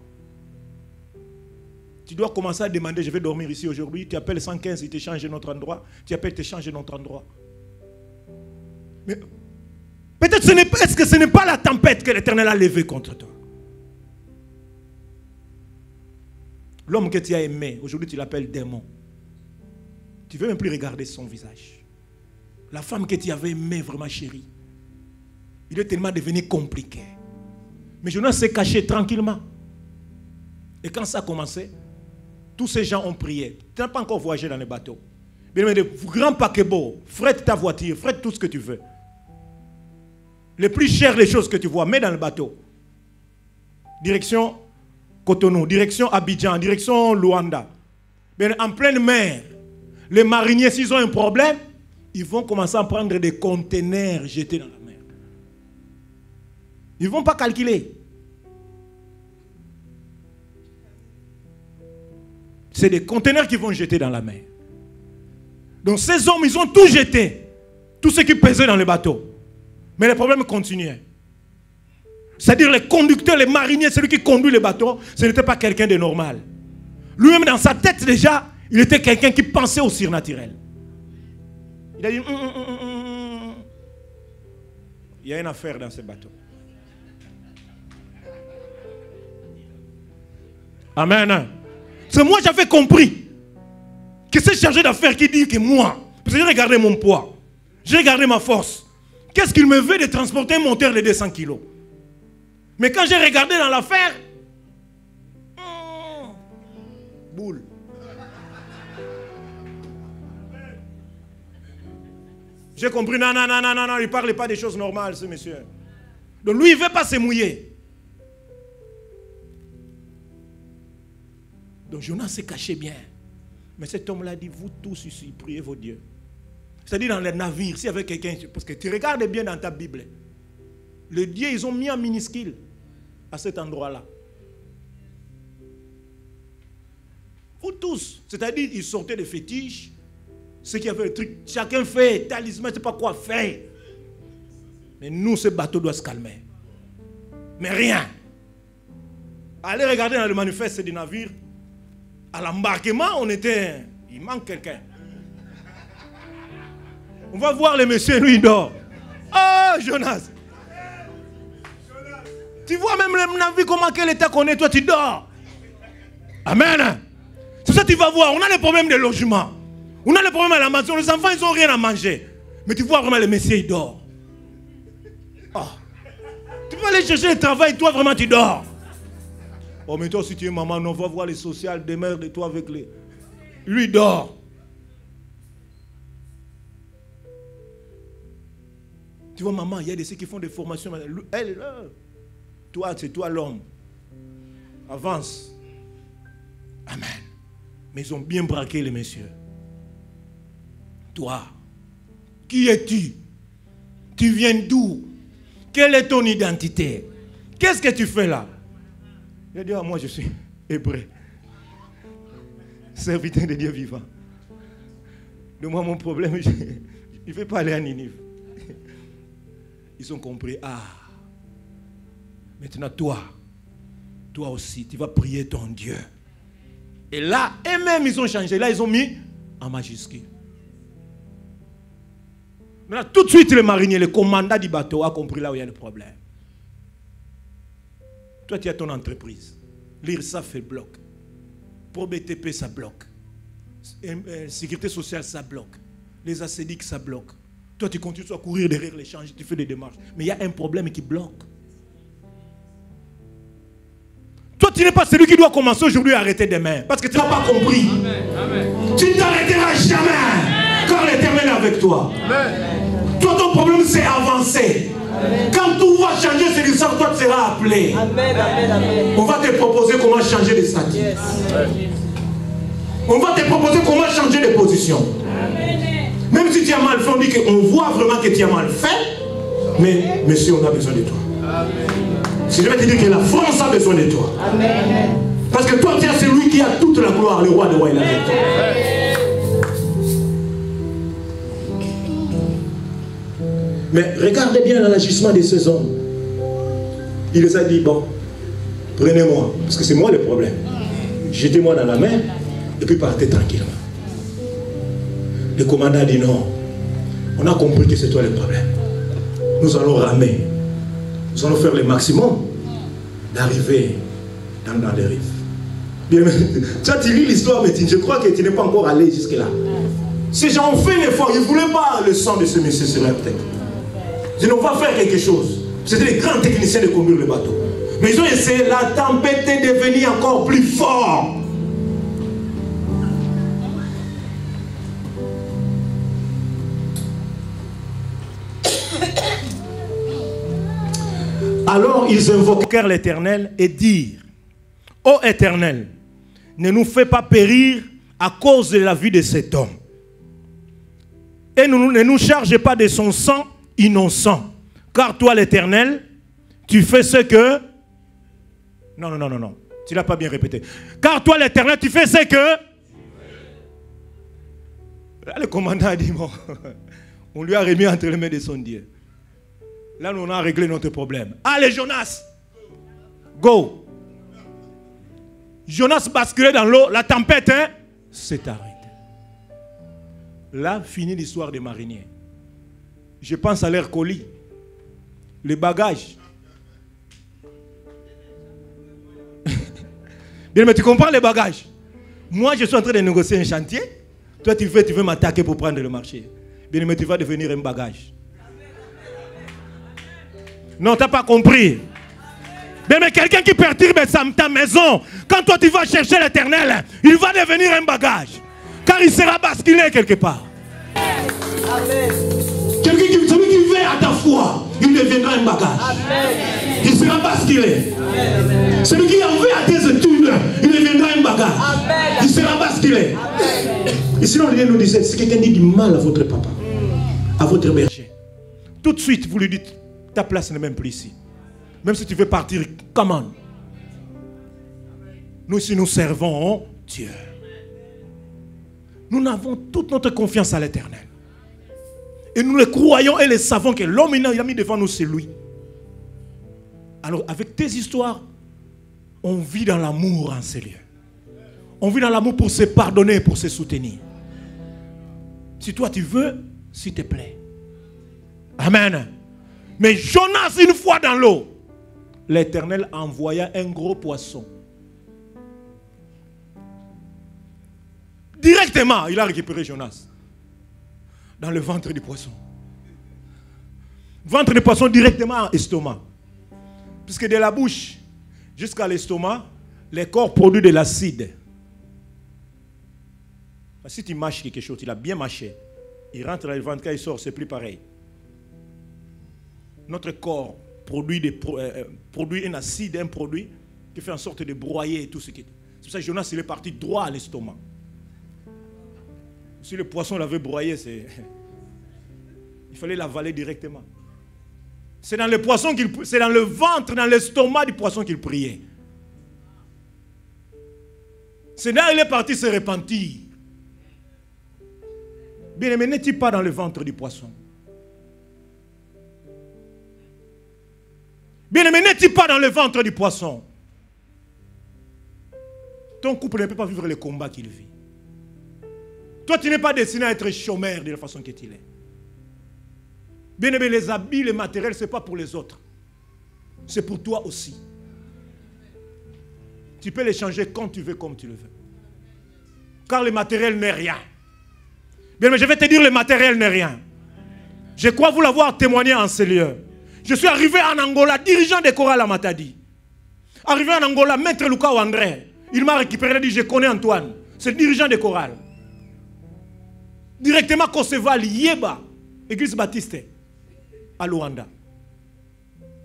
Tu dois commencer à demander, je vais dormir ici aujourd'hui. Tu appelles 115, il te change un autre endroit. Tu appelles, il te change un autre endroit. Mais peut-être est-ce que ce n'est pas la tempête que l'Éternel a levée contre toi? L'homme que tu as aimé, aujourd'hui tu l'appelles démon. Tu ne veux même plus regarder son visage. La femme que tu avais aimée, vraiment chérie, il est tellement devenu compliqué. Mais Jonas s'est caché tranquillement. Et quand ça a commencé, tous ces gens ont prié. Tu n'as pas encore voyagé dans les bateaux. Mais des grands paquebots, frette ta voiture, frette tout ce que tu veux. Les plus chères les choses que tu vois, mets dans le bateau. Direction Cotonou, direction Abidjan, direction Luanda. Mais en pleine mer, les mariniers, s'ils ont un problème, ils vont commencer à prendre des conteneurs jetés dans la mer. Ils ne vont pas calculer. C'est des conteneurs qui vont jeter dans la mer. Donc ces hommes, ils ont tout jeté. Tout ce qui pesait dans le bateau. Mais les problèmes continuaient. C'est-à-dire les conducteurs, les mariniers, celui qui conduit le bateau, ce n'était pas quelqu'un de normal. Lui-même dans sa tête déjà, il était quelqu'un qui pensait au surnaturel. Il a dit, il y a une affaire dans ce bateau. Amen. C'est moi j'avais compris que c'est chargé d'affaires qui dit que moi, parce que j'ai regardé mon poids, j'ai regardé ma force. Qu'est-ce qu'il me veut de transporter un moteur de 200 kilos? Mais quand j'ai regardé dans l'affaire, boule. J'ai compris, non, il ne parle pas des choses normales, ce monsieur. Donc lui, il ne veut pas se mouiller. Donc Jonas s'est caché bien. Mais cet homme-là dit, vous tous ici, priez vos dieux. C'est-à-dire dans les navires, s'il y avait quelqu'un, parce que tu regardes bien dans ta Bible, les dieux, ils ont mis un minuscule à cet endroit-là. Vous tous, c'est-à-dire, ils sortaient des fétiches, ceux qui avaient le truc, chacun fait, talisman, je ne sais pas quoi faire. Mais nous, ce bateau doit se calmer. Mais rien. Allez regarder dans le manifeste du navire, à l'embarquement, on était, il manque quelqu'un. On va voir le monsieur, lui, il dort. Oh, Jonas. Tu vois même le navire, comment quel état qu'on est, toi, tu dors. Amen. C'est ça que tu vas voir. On a les problèmes de logement. On a les problèmes à la maison. Les enfants, ils n'ont rien à manger. Mais tu vois vraiment le monsieur, il dort. Oh. Tu vas aller chercher le travail, toi, vraiment, tu dors. Oh, mais toi, si tu es maman, on va voir les sociales, démerde-toi avec les... Lui, il dort. Tu vois, maman, il y a des ceux qui font des formations. Elle, toi, c'est toi l'homme. Avance. Amen. Mais ils ont bien braqué les messieurs. Toi, qui es-tu? Tu viens d'où? Quelle est ton identité? Qu'est-ce que tu fais là? Il a dit, moi je suis hébreu. Serviteur de Dieu vivant. De moi, mon problème, je ne vais pas aller à Ninive. Ils ont compris, maintenant toi aussi, tu vas prier ton Dieu. Et là, eux-mêmes, ils ont changé. Là, ils ont mis en majuscule. Maintenant, tout de suite, le marinier, le commandant du bateau a compris là où il y a le problème. Toi, tu as ton entreprise. L'IRSA fait bloc. ProBTP, ça bloque. Sécurité sociale, ça bloque. Les ACDIC, ça bloque. Toi, tu continues à courir derrière l'échange, tu fais des démarches. Mais il y a un problème qui bloque. Toi, tu n'es pas celui qui doit commencer aujourd'hui et arrêter demain. Parce que tu n'as pas compris. Amen. Tu ne t'arrêteras jamais. Car l'Éternel est avec toi. Amen. Toi, ton problème, c'est avancer. Amen. Quand tout va changer, c'est du sang, toi, tu seras appelé. Amen. Amen. On va te proposer comment changer de statut. Yes. On va te proposer comment changer de position. Amen. Même si tu as mal fait, on dit qu'on voit vraiment que tu as mal fait. Mais, monsieur, on a besoin de toi. Amen. Si je vais te dire que la France a besoin de toi. Amen. Parce que toi, tu es celui qui a toute la gloire, le roi des rois et la victoire. Mais regardez bien l'agissement de ces hommes. Il les a dit, bon, prenez-moi, parce que c'est moi le problème. Jetez-moi dans la mer, et puis partez tranquillement. Le commandant a dit non. On a compris que c'est toi le problème. Nous allons ramer. Nous allons faire le maximum d'arriver dans les rives. Bien, tu lis l'histoire, mais je crois que tu n'es pas encore allé jusque-là. Ces gens ont fait l'effort. Ils ne voulaient pas le sang de ce monsieur sur leur tête. Ils n'ont pas fait quelque chose. C'était les grands techniciens de conduire le bateau. Mais ils ont essayé. La tempête est devenue encore plus forte. Alors ils invoquèrent l'Éternel et dirent: Ô Éternel, ne nous fais pas périr à cause de la vie de cet homme. Et ne nous charge pas de son sang innocent. Car toi, l'Éternel, tu fais ce que... Non. Tu ne l'as pas bien répété. Car toi, l'Éternel, tu fais ce que... Là, le commandant a dit, bon, on lui a remis entre les mains de son Dieu. Là, nous, on a réglé notre problème. Allez, Jonas, go. Jonas basculait dans l'eau, la tempête s'est arrêtée. Là, finit l'histoire des mariniers. Je pense à leur colis, les bagages. Bien, mais tu comprends les bagages. Moi, je suis en train de négocier un chantier. Toi, tu veux m'attaquer pour prendre le marché. Bien, mais tu vas devenir un bagage. Non, tu n'as pas compris. Mais quelqu'un qui perturbe ta maison, quand toi tu vas chercher l'Éternel, il va devenir un bagage. Car il sera basculé quelque part. Amen. Celui qui veut à ta foi, il deviendra un bagage. Amen. Il sera basculé. Amen. Celui qui en veut à tes études, il deviendra un bagage. Amen. Il sera basculé. Amen. Et sinon, il nous disait, si quelqu'un dit du mal à votre papa, à votre berger, tout de suite, vous lui dites, ta place n'est même plus ici. Même si tu veux partir, come on. Nous ici, nous servons Dieu. Nous avons toute notre confiance à l'Éternel. Et nous le croyons et le savons que l'homme il a mis devant nous, c'est lui. Alors, avec tes histoires, on vit dans l'amour en ces lieux. On vit dans l'amour pour se pardonner, pour se soutenir. Si toi tu veux, s'il te plaît. Amen. Mais Jonas, une fois dans l'eau, l'Éternel envoya un gros poisson. Directement, il a récupéré Jonas dans le ventre du poisson. Ventre du poisson directement à l'estomac. Puisque de la bouche jusqu'à l'estomac, le corps produit de l'acide. Si tu mâches quelque chose, il a bien mâché. Il rentre dans le ventre, quand il sort, c'est plus pareil. Notre corps produit un acide, un produit qui fait en sorte de broyer tout ce qui est. C'est pour ça que Jonas il est parti droit à l'estomac. Si le poisson l'avait broyé, il fallait l'avaler directement. C'est dans le poisson c'est dans le ventre, dans l'estomac du poisson qu'il priait. C'est là qu'il est parti se repentir. Bien-aimé, n'est-il pas dans le ventre du poisson? Bien-aimé, n'est-il pas dans le ventre du poisson? Ton couple ne peut pas vivre le combat qu'il vit. Toi, tu n'es pas destiné à être chômeur de la façon que tu l'es. Bien-aimé, les habits, les matériels, ce n'est pas pour les autres. C'est pour toi aussi. Tu peux les changer quand tu veux, comme tu le veux. Car le matériel n'est rien. Bien, mais je vais te dire, le matériel n'est rien. Je crois vous l'avoir témoigné en ce lieu. Je suis arrivé en Angola, dirigeant des chorales à Matadi. Arrivé en Angola, maître Lucas André, il m'a récupéré, il a dit, je connais Antoine. C'est le dirigeant des chorales. Directement Koseval, Yeba, Église Baptiste, à Luanda.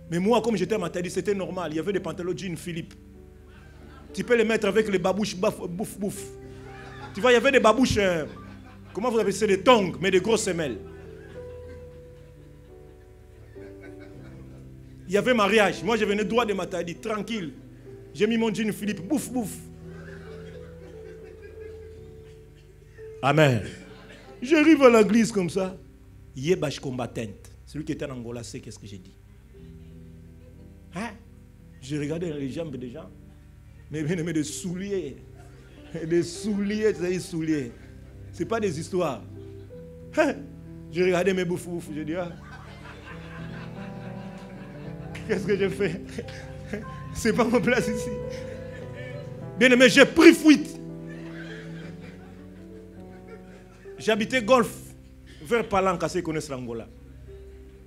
Mais moi, comme j'étais à Matadi, c'était normal. Il y avait des pantalons jeans Philippe. Tu peux les mettre avec les babouches bouf. Tu vois, il y avait des babouches, comment vous appelez ça, des tongs, mais des grosses semelles. Il y avait mariage. Moi, je venais droit de Matadi, tranquille. J'ai mis mon jean Philippe, bouf. Amen. J'arrive à l'église comme ça. Yebash combattante. Celui qui était en Angola sait qu'est-ce que j'ai dit. Hein? J'ai regardé les jambes des gens. Mais des souliers. Des souliers, des souliers. Ce n'est pas des histoires. Hein? J'ai regardé mes bouf. J'ai dit, ah. Qu'est-ce que j'ai fait? C'est pas ma place ici. Bien aimé, j'ai pris fuite. J'habitais Golf, vers Palanca, ceux qui connaissent l'Angola.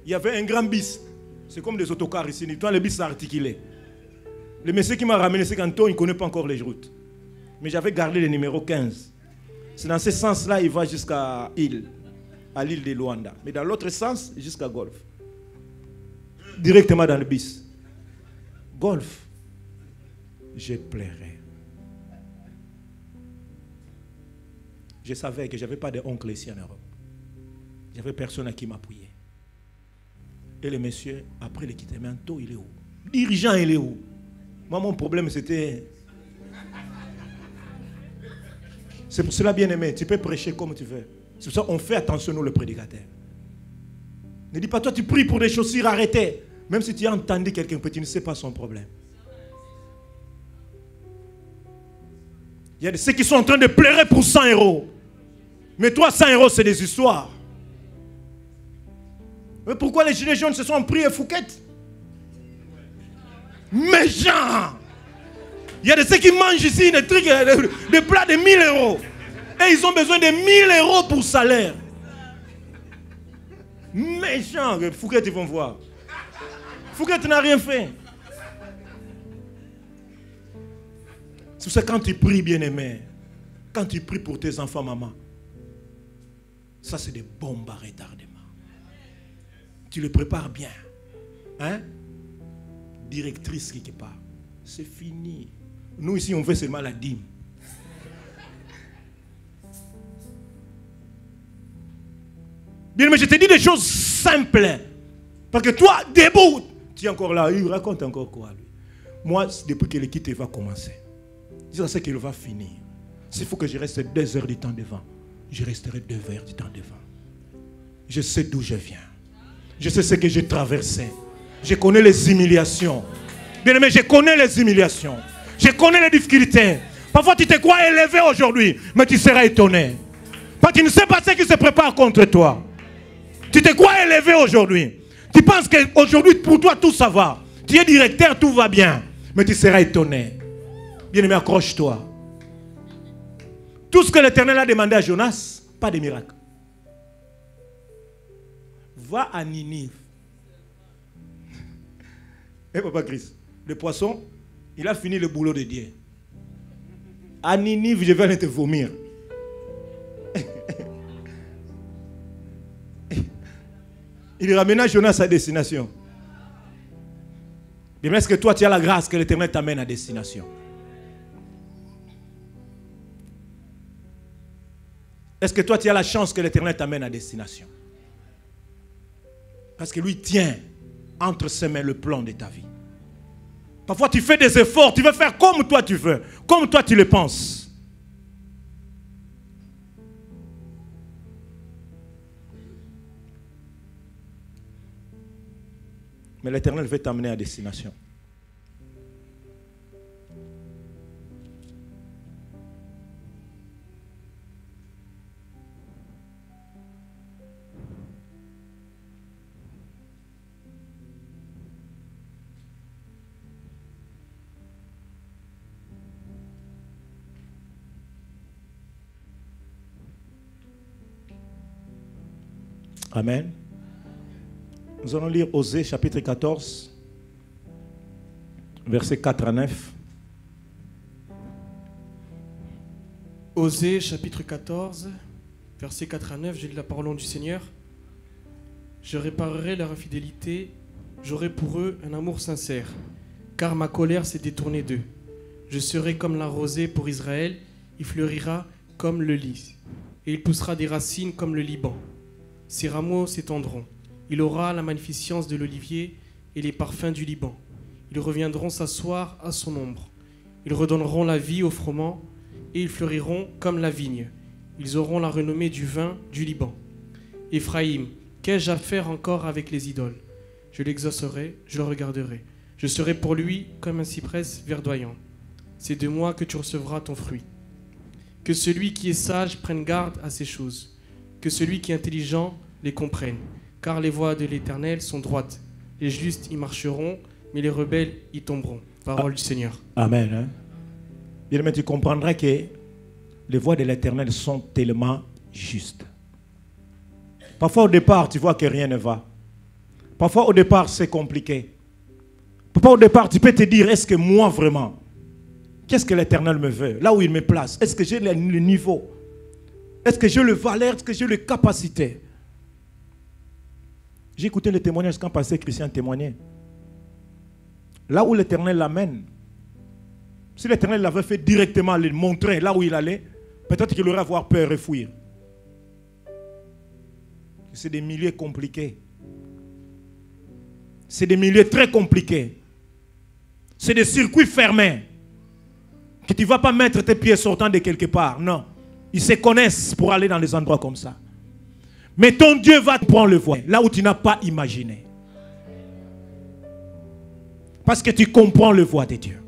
Il y avait un grand bis. C'est comme des autocars ici. Toi, le bis articulé. Le monsieur qui m'a ramené, c'est qu'Anton, il ne connaît pas encore les routes. Mais j'avais gardé le numéro 15. C'est dans ce sens-là, il va jusqu'à l'île de Luanda. Mais dans l'autre sens, jusqu'à Golf. Directement dans le bis. Golf. Je pleurais. Je savais que je n'avais pas d'oncle ici en Europe. J'avais personne à qui m'appuyer. Et le monsieur, après le quitter, mais Anto, il est où? Dirigeant, il est où? Moi, mon problème, c'était... C'est pour cela, bien aimé, tu peux prêcher comme tu veux. C'est pour ça qu'on fait attention, nous, le prédicateur. Ne dis pas, toi, tu pries pour des chaussures arrêtées. Même si tu as entendu quelqu'un, tu ne sais pas son problème. Il y a ceux qui sont en train de pleurer pour 100 €. Mais toi, 100 €, c'est des histoires. Mais pourquoi les gilets jaunes se sont pris à Fouquet? Méchants! Il y a de ceux qui mangent ici des trucs, des plats de 1000 €. Et ils ont besoin de 1000 € pour salaire. Méchants! Fouquet, ils vont voir. Fouquet n'a rien fait. C'est pour ça que quand tu pries, bien-aimé, quand tu pries pour tes enfants, maman, ça c'est des bombes à retardement. Tu les prépares bien. Hein? Directrice quelque part. C'est fini. Nous ici, on fait seulement la dîme. Bien-aimé, je te dis des choses simples. Parce que toi, debout, tu es encore là. Il raconte encore quoi, lui? Moi, depuis que l'équipe va commencer, je sais qu'il va finir. S'il faut que je reste 2 heures du temps devant, je resterai 2 heures du temps devant. Je sais d'où je viens. Je sais ce que j'ai traversé. Je connais les humiliations. Bien aimé, je connais les humiliations. Je connais les difficultés. Parfois, tu te crois élevé aujourd'hui, mais tu seras étonné. Parce que tu ne sais pas ce qui se prépare contre toi. Tu te crois élevé aujourd'hui. Tu penses qu'aujourd'hui, pour toi, tout ça va. Tu es directeur, tout va bien. Mais tu seras étonné. Bien aimé, accroche-toi. Tout ce que l'Éternel a demandé à Jonas, pas de miracle. Va à Ninive. Et papa Christ, le poisson, il a fini le boulot de Dieu. À Ninive, je vais aller te vomir. Il ramena Jonas à destination. Mais est-ce que toi, tu as la grâce que l'Éternel t'amène à destination? Est-ce que toi, tu as la chance que l'Éternel t'amène à destination? Parce que lui tient entre ses mains le plan de ta vie. Parfois, tu fais des efforts, tu veux faire comme toi tu veux, comme toi tu le penses. Mais l'Éternel veut t'amener à destination. Amen. Nous allons lire Osée chapitre 14, versets 4 à 9. Osée chapitre 14, versets 4 à 9, j'ai lu la parole du Seigneur. Je réparerai leur infidélité, j'aurai pour eux un amour sincère, car ma colère s'est détournée d'eux. Je serai comme la rosée pour Israël, il fleurira comme le lys, et il poussera des racines comme le Liban. Ses rameaux s'étendront, il aura la magnificence de l'olivier et les parfums du Liban. Ils reviendront s'asseoir à son ombre, ils redonneront la vie au froment, et ils fleuriront comme la vigne. Ils auront la renommée du vin du Liban. Éphraïm, qu'ai-je à faire encore avec les idoles? Je l'exaucerai, je le regarderai. Je serai pour lui comme un cyprès verdoyant. C'est de moi que tu recevras ton fruit. Que celui qui est sage prenne garde à ces choses. Que celui qui est intelligent les comprenne. Car les voies de l'Éternel sont droites. Les justes y marcheront, mais les rebelles y tomberont. Parole du Seigneur. Amen. Hein? Bien, mais tu comprendras que les voies de l'Éternel sont tellement justes. Parfois au départ, tu vois que rien ne va. Parfois au départ, c'est compliqué. Parfois au départ, tu peux te dire, est-ce que moi vraiment, qu'est-ce que l'Éternel me veut? Là où il me place, est-ce que j'ai le niveau? Est-ce que j'ai le valeur? Est-ce que j'ai les capacités? J'ai écouté le témoignage quand pasteur Christian témoignait. Là où l'Éternel l'amène, si l'Éternel l'avait fait directement, le montrer là où il allait, peut-être qu'il aurait avoir peur et fuir. C'est des milieux compliqués. C'est des milieux très compliqués. C'est des circuits fermés. Que tu ne vas pas mettre tes pieds sortant de quelque part. Non. Ils se connaissent pour aller dans des endroits comme ça. Mais ton Dieu va te prendre le voie là où tu n'as pas imaginé. Parce que tu comprends le voie de Dieu.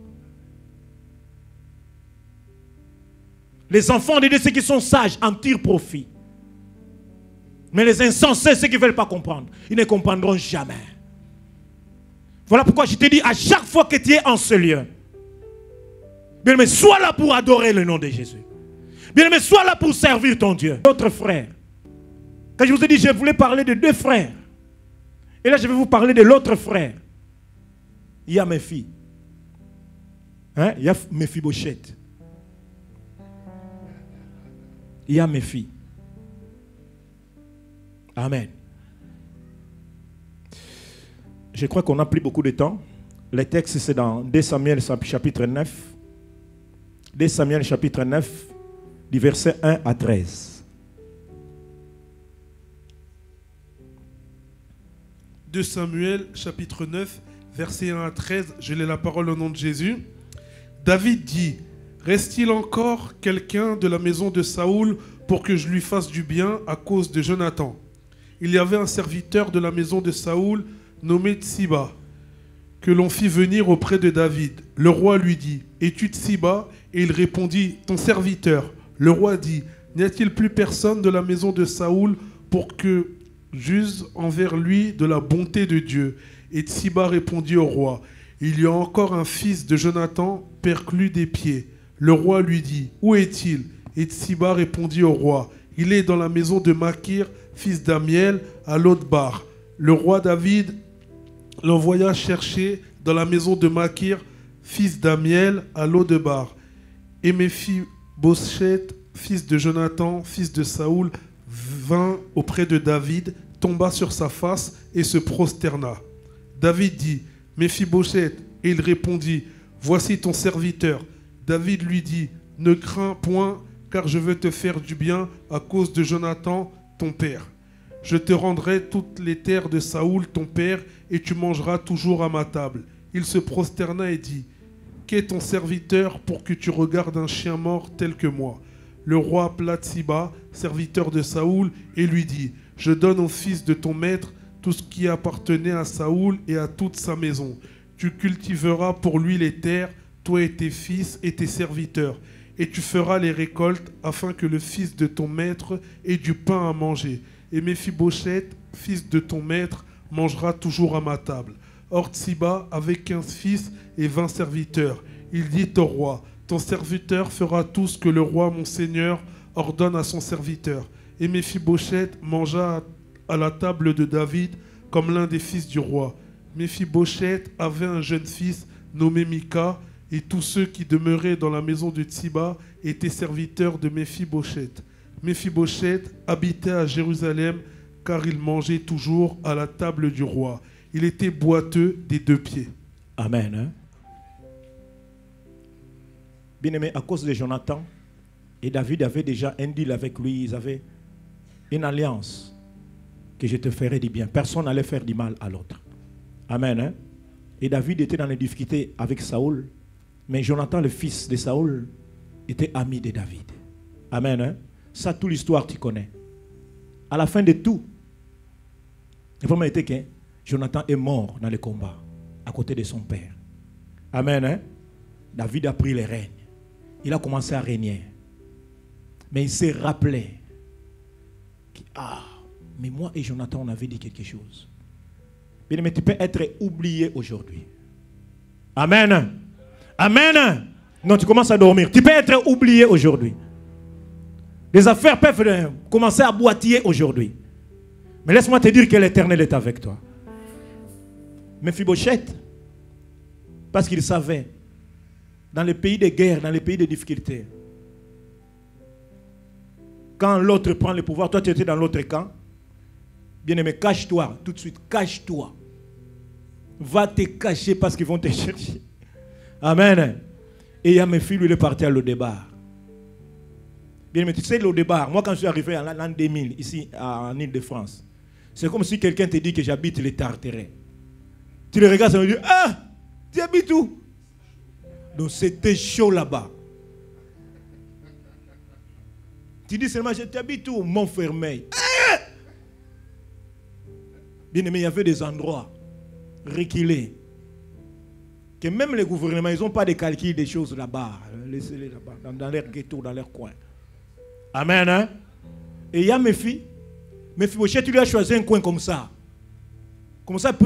Les enfants de Dieu, ceux qui sont sages, en tirent profit. Mais les insensés, ceux qui ne veulent pas comprendre, ils ne comprendront jamais. Voilà pourquoi je te dis, à chaque fois que tu es en ce lieu, bien aimé, sois là pour adorer le nom de Jésus. Bien aimé, sois là pour servir ton Dieu. D'autres frères. Quand je vous ai dit, je voulais parler de 2 frères. Et là, je vais vous parler de l'autre frère. Il y a mes filles. Hein? Il y a Mephibosheth. Il y a mes filles. Amen. Je crois qu'on n'a plus beaucoup de temps. Le texte, c'est dans 2 Samuel chapitre 9. 2 Samuel chapitre 9, du verset 1 à 13. 2 Samuel chapitre 9, verset 1 à 13. Je lis la parole au nom de Jésus. David dit: reste-t-il encore quelqu'un de la maison de Saoul pour que je lui fasse du bien à cause de Jonathan? Il y avait un serviteur de la maison de Saoul nommé Tsiba, que l'on fit venir auprès de David. Le roi lui dit: es-tu Tsiba? Et il répondit: ton serviteur. Le roi dit: n'y a-t-il plus personne de la maison de Saoul pour que j'use envers lui de la bonté de Dieu? Et Tsiba répondit au roi: il y a encore un fils de Jonathan perclus des pieds. Le roi lui dit: où est-il? Et Tsiba répondit au roi: il est dans la maison de Makir, fils d'Amiel, à Lodbar. Le roi David l'envoya chercher dans la maison de Makir, fils d'Amiel, à Lodbar. Et Mephibosheth, fils de Jonathan, fils de Saoul, vint auprès de David, tomba sur sa face et se prosterna. David dit: Mephibosheth. Et il répondit: voici ton serviteur. David lui dit: ne crains point, car je veux te faire du bien à cause de Jonathan, ton père. Je te rendrai toutes les terres de Saoul, ton père, et tu mangeras toujours à ma table. Il se prosterna et dit: qu'est ton serviteur pour que tu regardes un chien mort tel que moi? Le roi appela Tsiba, serviteur de Saoul, et lui dit: je donne au fils de ton maître tout ce qui appartenait à Saoul et à toute sa maison. Tu cultiveras pour lui les terres, toi et tes fils et tes serviteurs, et tu feras les récoltes afin que le fils de ton maître ait du pain à manger. Et Mephibosheth, fils de ton maître, mangera toujours à ma table. Or Tsiba avait 15 fils et 20 serviteurs. Il dit au roi: ton serviteur fera tout ce que le roi mon seigneur ordonne à son serviteur. Et Mephibosheth mangea à la table de David comme l'un des fils du roi. Méphibosheth avait un jeune fils nommé Mika, et tous ceux qui demeuraient dans la maison de Tsiba étaient serviteurs de Méphibosheth. Méphibosheth habitait à Jérusalem, car il mangeait toujours à la table du roi. Il était boiteux des 2 pieds. Amen. Hein? Bien aimé, à cause de Jonathan, et David avait déjà un deal avec lui, ils avaient une alliance, que je te ferai du bien. Personne n'allait faire du mal à l'autre. Amen. Hein? Et David était dans les difficultés avec Saoul, mais Jonathan, le fils de Saoul, était ami de David. Amen. Hein? Ça, toute l'histoire, tu connais. À la fin de tout, le problème était que Jonathan est mort dans le combat, à côté de son père. Amen. Hein? David a pris les rênes. Il a commencé à régner. Mais il s'est rappelé que, mais moi et Jonathan, on avait dit quelque chose. Mais tu peux être oublié aujourd'hui. Amen. Amen. Non, tu commences à dormir. Tu peux être oublié aujourd'hui. Les affaires peuvent commencer à boitiller aujourd'hui. Mais laisse-moi te dire que l'Éternel est avec toi. Méphibosheth, parce qu'il savait, dans les pays de guerre, dans les pays de difficultés, quand l'autre prend le pouvoir, toi tu étais dans l'autre camp, bien aimé, cache-toi, tout de suite, cache-toi. Va te cacher parce qu'ils vont te chercher. Amen. Et il y a mes filles, lui, il est parti à Lo-Débar. Bien aimé, tu sais, Lo-Débar, moi quand je suis arrivé en l'an 2000, ici en Île-de-France, c'est comme si quelqu'un te dit que j'habite les Tarterets. Tu le regardes, ça me dit, tu habites où? Donc c'était chaud là-bas. Tu dis seulement, tu habites où? Montfermeil. Bien aimé, il y avait des endroits reculés. Que même les gouvernements, ils n'ont pas de calcul des choses là-bas. Laissez-les là-bas, dans leur ghetto, dans leur coin. Amen. Hein? Et il y a mes filles. Méphibosheth, tu lui as choisi un coin comme ça. Comme ça,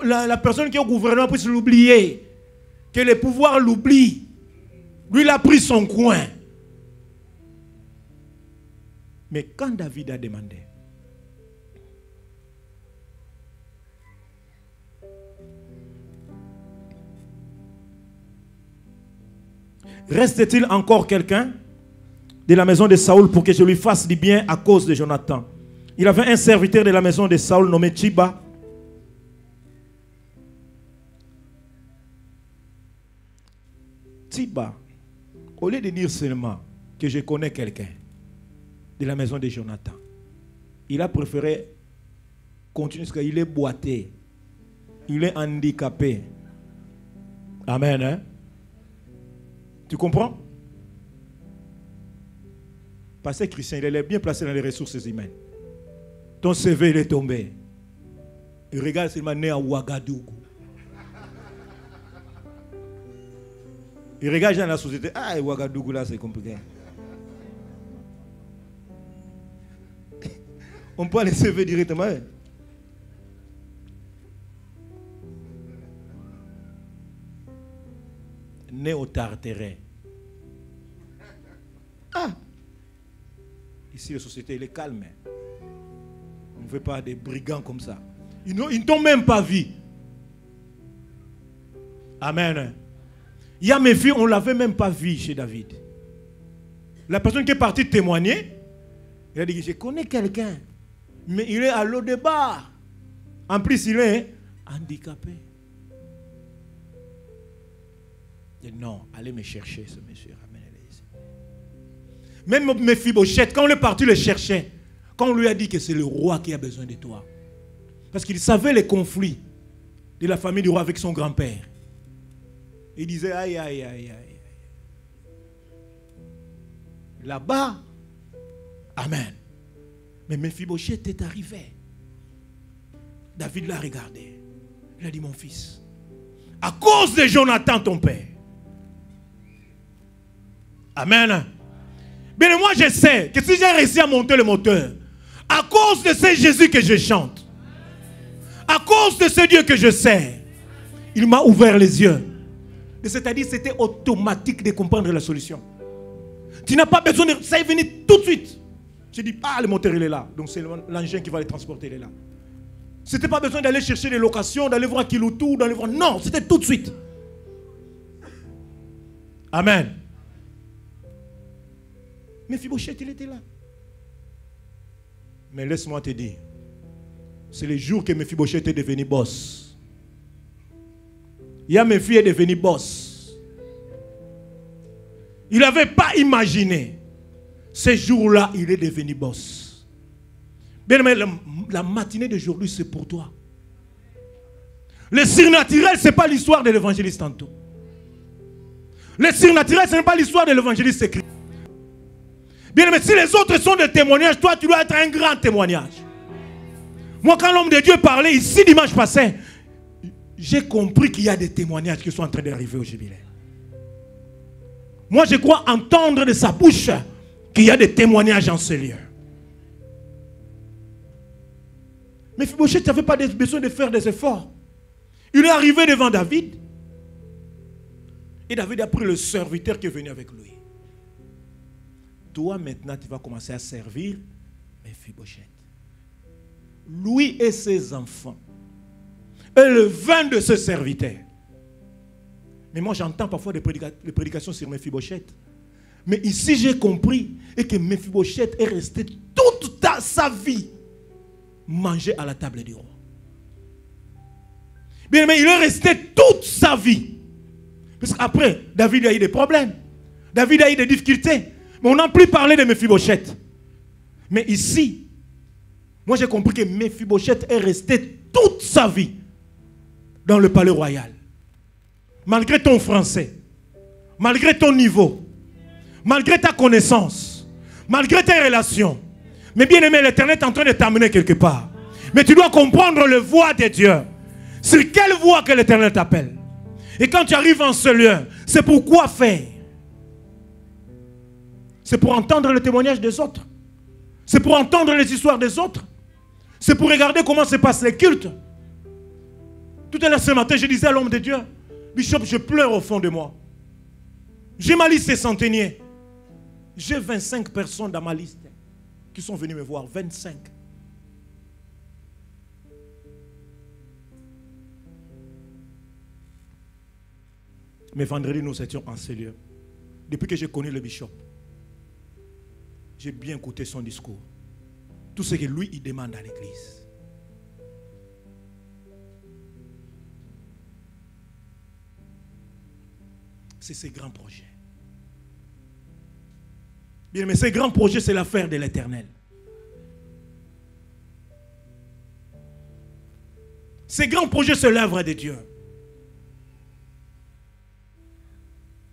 la personne qui est au gouvernement puisse l'oublier. Que le pouvoir l'oublie. Lui, il a pris son coin. Mais quand David a demandé, reste-t-il encore quelqu'un de la maison de Saoul pour que je lui fasse du bien à cause de Jonathan? Il avait un serviteur de la maison de Saoul nommé Tsiba. Tsiba, au lieu de dire seulement que je connais quelqu'un de la maison de Jonathan, il a préféré continuer parce qu'il est boité, il est handicapé. Amen. Hein? Tu comprends? Pasteur Christian, il est bien placé dans les ressources humaines. Ton CV, il est tombé. Il regarde seulement né à Ouagadougou. Il regarde dans la société. Ouagadougou là, c'est compliqué. On peut aller CV directement. Né au Tarteret. Ici, la société, elle est calme. On ne veut pas des brigands comme ça. Ils ne t'ont même pas vu. Amen. Il y a mes filles, on ne l'avait même pas vu chez David. La personne qui est partie témoigner, il a dit, je connais quelqu'un, mais il est à Lo-Débar. En plus, il est handicapé. Il dit, non, allez me chercher ce monsieur. Ramenez-le ici. Même Méphibosheth, quand on est parti le chercher, quand on lui a dit que c'est le roi qui a besoin de toi, parce qu'il savait les conflits de la famille du roi avec son grand-père. Il disait, aïe, aïe, aïe, aïe. Là-bas, amen. Mais Méphibosheth est arrivé. David l'a regardé. Il a dit, mon fils, à cause de Jonathan, ton père. Amen. Bien, moi, je sais que si j'ai réussi à monter le moteur, à cause de ce Jésus que je chante, à cause de ce Dieu que je sers, il m'a ouvert les yeux. C'est-à-dire, c'était automatique de comprendre la solution. Tu n'as pas besoin de... Ça est venu tout de suite. Je dis, le moteur, il est là. Donc, c'est l'engin qui va le transporter, il est là. C'était pas besoin d'aller chercher des locations, d'aller voir Kiloutou, d'aller voir... Non, c'était tout de suite. Amen. Mephibosheth, il était là. Mais laisse-moi te dire, c'est le jour que Mephibosheth est devenu boss. Mephi est devenu boss. Il n'avait pas imaginé. Ce jour-là, il est devenu boss. Bien aimé, la matinée d'aujourd'hui, c'est pour toi. Le surnaturel, ce n'est pas l'histoire de l'évangéliste tantôt. Le surnaturel, ce n'est pas l'histoire de l'évangéliste écrit. Bien aimé, si les autres sont des témoignages, toi, tu dois être un grand témoignage. Moi, quand l'homme de Dieu parlait ici dimanche passé, j'ai compris qu'il y a des témoignages qui sont en train d'arriver au jubilé. Moi, je crois entendre de sa bouche qu'il y a des témoignages en ce lieu. Mais Mephibosheth n'avait pas besoin de faire des efforts. Il est arrivé devant David. Et David a pris le serviteur qui est venu avec lui. Toi, maintenant, tu vas commencer à servir Mephibosheth. Lui et ses enfants. Et le vin de ce serviteur. Mais moi, j'entends parfois des prédications sur Mephibosheth. Mais ici, j'ai compris et que Mephibosheth est resté toute sa vie manger à la table du roi. Bien, mais il est resté toute sa vie. Parce qu'après, David a eu des problèmes. David a eu des difficultés. Mais on n'a plus parlé de Mephibosheth. Mais ici, moi j'ai compris que Mephibosheth est resté toute sa vie dans le palais royal. Malgré ton français, malgré ton niveau, malgré ta connaissance, malgré tes relations. Mais bien aimé, l'Éternel est en train de t'amener quelque part. Mais tu dois comprendre la voix de Dieu. Sur quelle voix que l'Éternel t'appelle. Et quand tu arrives en ce lieu, c'est pour quoi faire? C'est pour entendre le témoignage des autres. C'est pour entendre les histoires des autres. C'est pour regarder comment se passent les cultes. Tout à l'heure ce matin, je disais à l'homme de Dieu, Bishop, je pleure au fond de moi. J'ai ma liste des centeniers. J'ai 25 personnes dans ma liste qui sont venues me voir. 25. Mais vendredi, nous étions en ce lieu. Depuis que j'ai connu le bishop, j'ai bien écouté son discours. Tout ce que lui, il demande à l'église. C'est ses grands projets. Bien, mais ces grands projets, c'est l'affaire de l'Éternel. Ces grands projets, c'est l'œuvre de Dieu.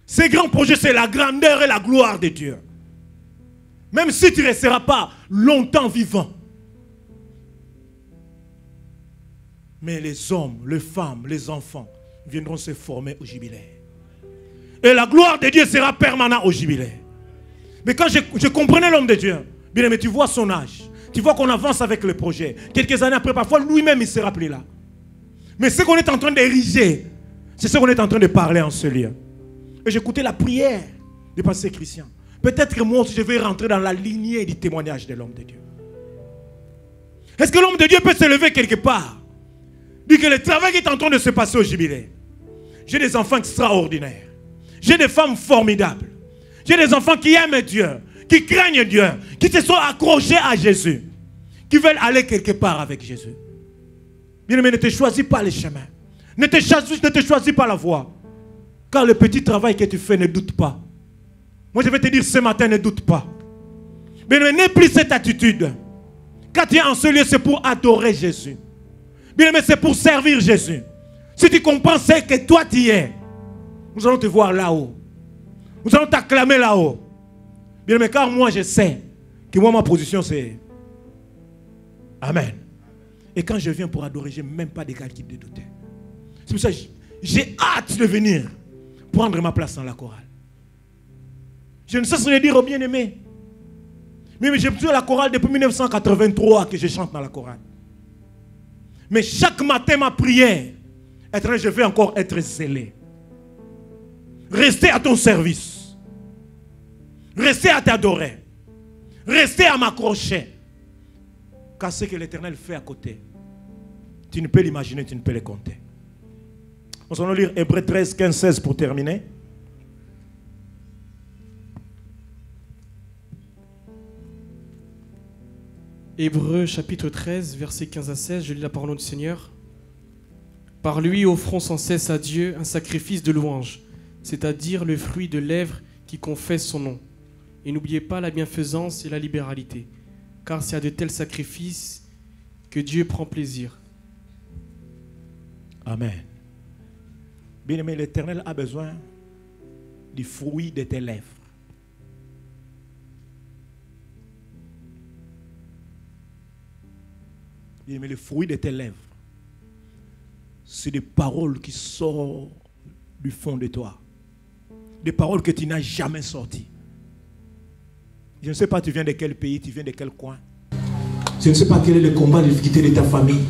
Ces grands projets, c'est la grandeur et la gloire de Dieu. Même si tu ne resteras pas longtemps vivant. Mais les hommes, les femmes, les enfants viendront se former au jubilé. Et la gloire de Dieu sera permanente au jubilé. Mais quand je comprenais l'homme de Dieu, bien aimé, tu vois son âge. Tu vois qu'on avance avec le projet. Quelques années après, parfois lui-même, il ne sera plus là. Mais ce qu'on est en train d'ériger, c'est ce qu'on est en train de parler en ce lieu. Et j'écoutais la prière du pasteur Christian. Peut-être que moi aussi, je vais rentrer dans la lignée du témoignage de l'homme de Dieu. Est-ce que l'homme de Dieu peut se lever quelque part? Dit que le travail qui est en train de se passer au jubilé. J'ai des enfants extraordinaires. J'ai des femmes formidables. J'ai des enfants qui aiment Dieu, qui craignent Dieu, qui se sont accrochés à Jésus, qui veulent aller quelque part avec Jésus. Bien-aimé, ne te choisis pas les chemins. Ne te choisis pas la voie. Car le petit travail que tu fais, ne doute pas. Moi, je vais te dire ce matin, ne doute pas. Bien-aimé, n'aie plus cette attitude. Quand tu es en ce lieu, c'est pour adorer Jésus. Bien-aimé, c'est pour servir Jésus. Si tu comprends ce que toi tu es, nous allons te voir là-haut. Nous allons t'acclamer là-haut. Bien-aimé, car moi, je sais que moi, ma position, c'est Amen. Et quand je viens pour adorer, je n'ai même pas de calcul de douter. C'est pour ça que j'ai hâte de venir prendre ma place dans la chorale. Je ne cesse de dire au bien-aimé. Mais j'ai besoin de la chorale depuis 1983 que je chante dans la chorale. Mais chaque matin, ma prière, je vais encore être zélé. Rester à ton service. Rester à t'adorer. Rester à m'accrocher. Car ce que l'Éternel fait à côté, Tu ne peux l'imaginer, tu ne peux le compter. Nous allons lire Hébreux 13, 15, 16 pour terminer. Hébreux chapitre 13, versets 15 à 16, je lis la parole du Seigneur. Par lui offrons sans cesse à Dieu un sacrifice de louange, c'est-à-dire le fruit de lèvres qui confessent son nom. Et n'oubliez pas la bienfaisance et la libéralité, car c'est à de tels sacrifices que Dieu prend plaisir. Amen. Bien-aimé, l'Éternel a besoin du fruit de tes lèvres. Bien-aimé, le fruit de tes lèvres, c'est des paroles qui sortent du fond de toi. Des paroles que tu n'as jamais sorties. Je ne sais pas, tu viens de quel pays, tu viens de quel coin. Je ne sais pas quel est le combat, les difficultés de ta famille.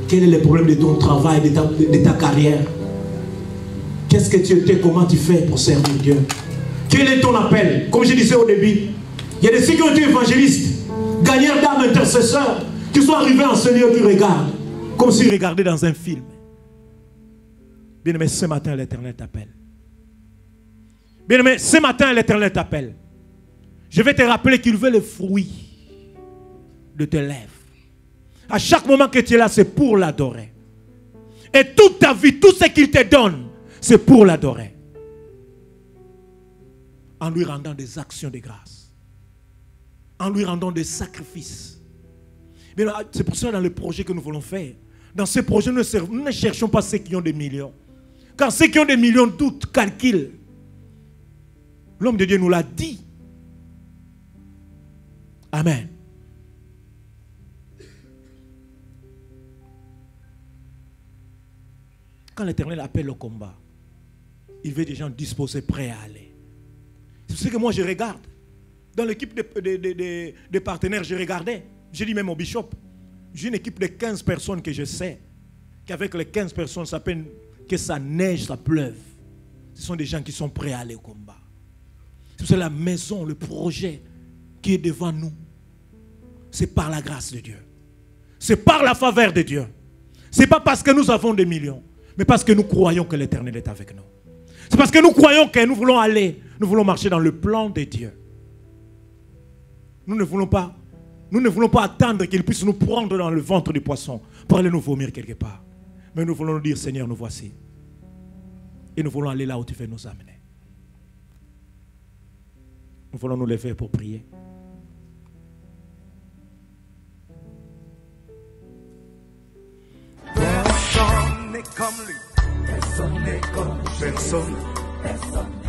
Quel est le problème de ton travail, de ta carrière. Qu'est-ce que tu étais, comment tu fais pour servir Dieu? Quel est ton appel? Comme je disais au début, il y a des ceux qui ont été évangélistes, gagnants d'âmes, intercesseurs, qui sont arrivés en Seigneur, qui regardent, comme s'ils regardaient dans un film. Bien-aimé, ce matin, l'Éternel t'appelle. Bien-aimé, ce matin, l'Éternel t'appelle. Je vais te rappeler qu'il veut le fruit de tes lèvres. À chaque moment que tu es là, c'est pour l'adorer. Et toute ta vie, tout ce qu'il te donne, c'est pour l'adorer. En lui rendant des actions de grâce. En lui rendant des sacrifices. C'est pour ça dans le projet que nous voulons faire. Dans ce projet, nous ne cherchons pas ceux qui ont des millions. Car ceux qui ont des millions doutent, calculent. L'homme de Dieu nous l'a dit. Amen. Quand l'Éternel appelle au combat, il veut des gens disposés, prêts à aller. C'est ce que moi je regarde. Dans l'équipe de partenaires, je regardais. J'ai dit même au bishop, j'ai une équipe de 15 personnes que je sais qu'avec les 15 personnes, ça peine que ça neige, ça pleuve. Ce sont des gens qui sont prêts à aller au combat. C'est la maison, le projet qui est devant nous. C'est par la grâce de Dieu. C'est par la faveur de Dieu. Ce n'est pas parce que nous avons des millions, mais parce que nous croyons que l'Éternel est avec nous. C'est parce que nous croyons que nous voulons aller, nous voulons marcher dans le plan de Dieu. Nous ne voulons pas attendre qu'il puisse nous prendre dans le ventre du poisson pour aller nous vomir quelque part. Mais nous voulons nous dire, Seigneur, nous voici. Et nous voulons aller là où tu veux nous amener. Nous voulons nous lever pour prier. Personne n'est comme lui. Personne n'est comme lui. Personne.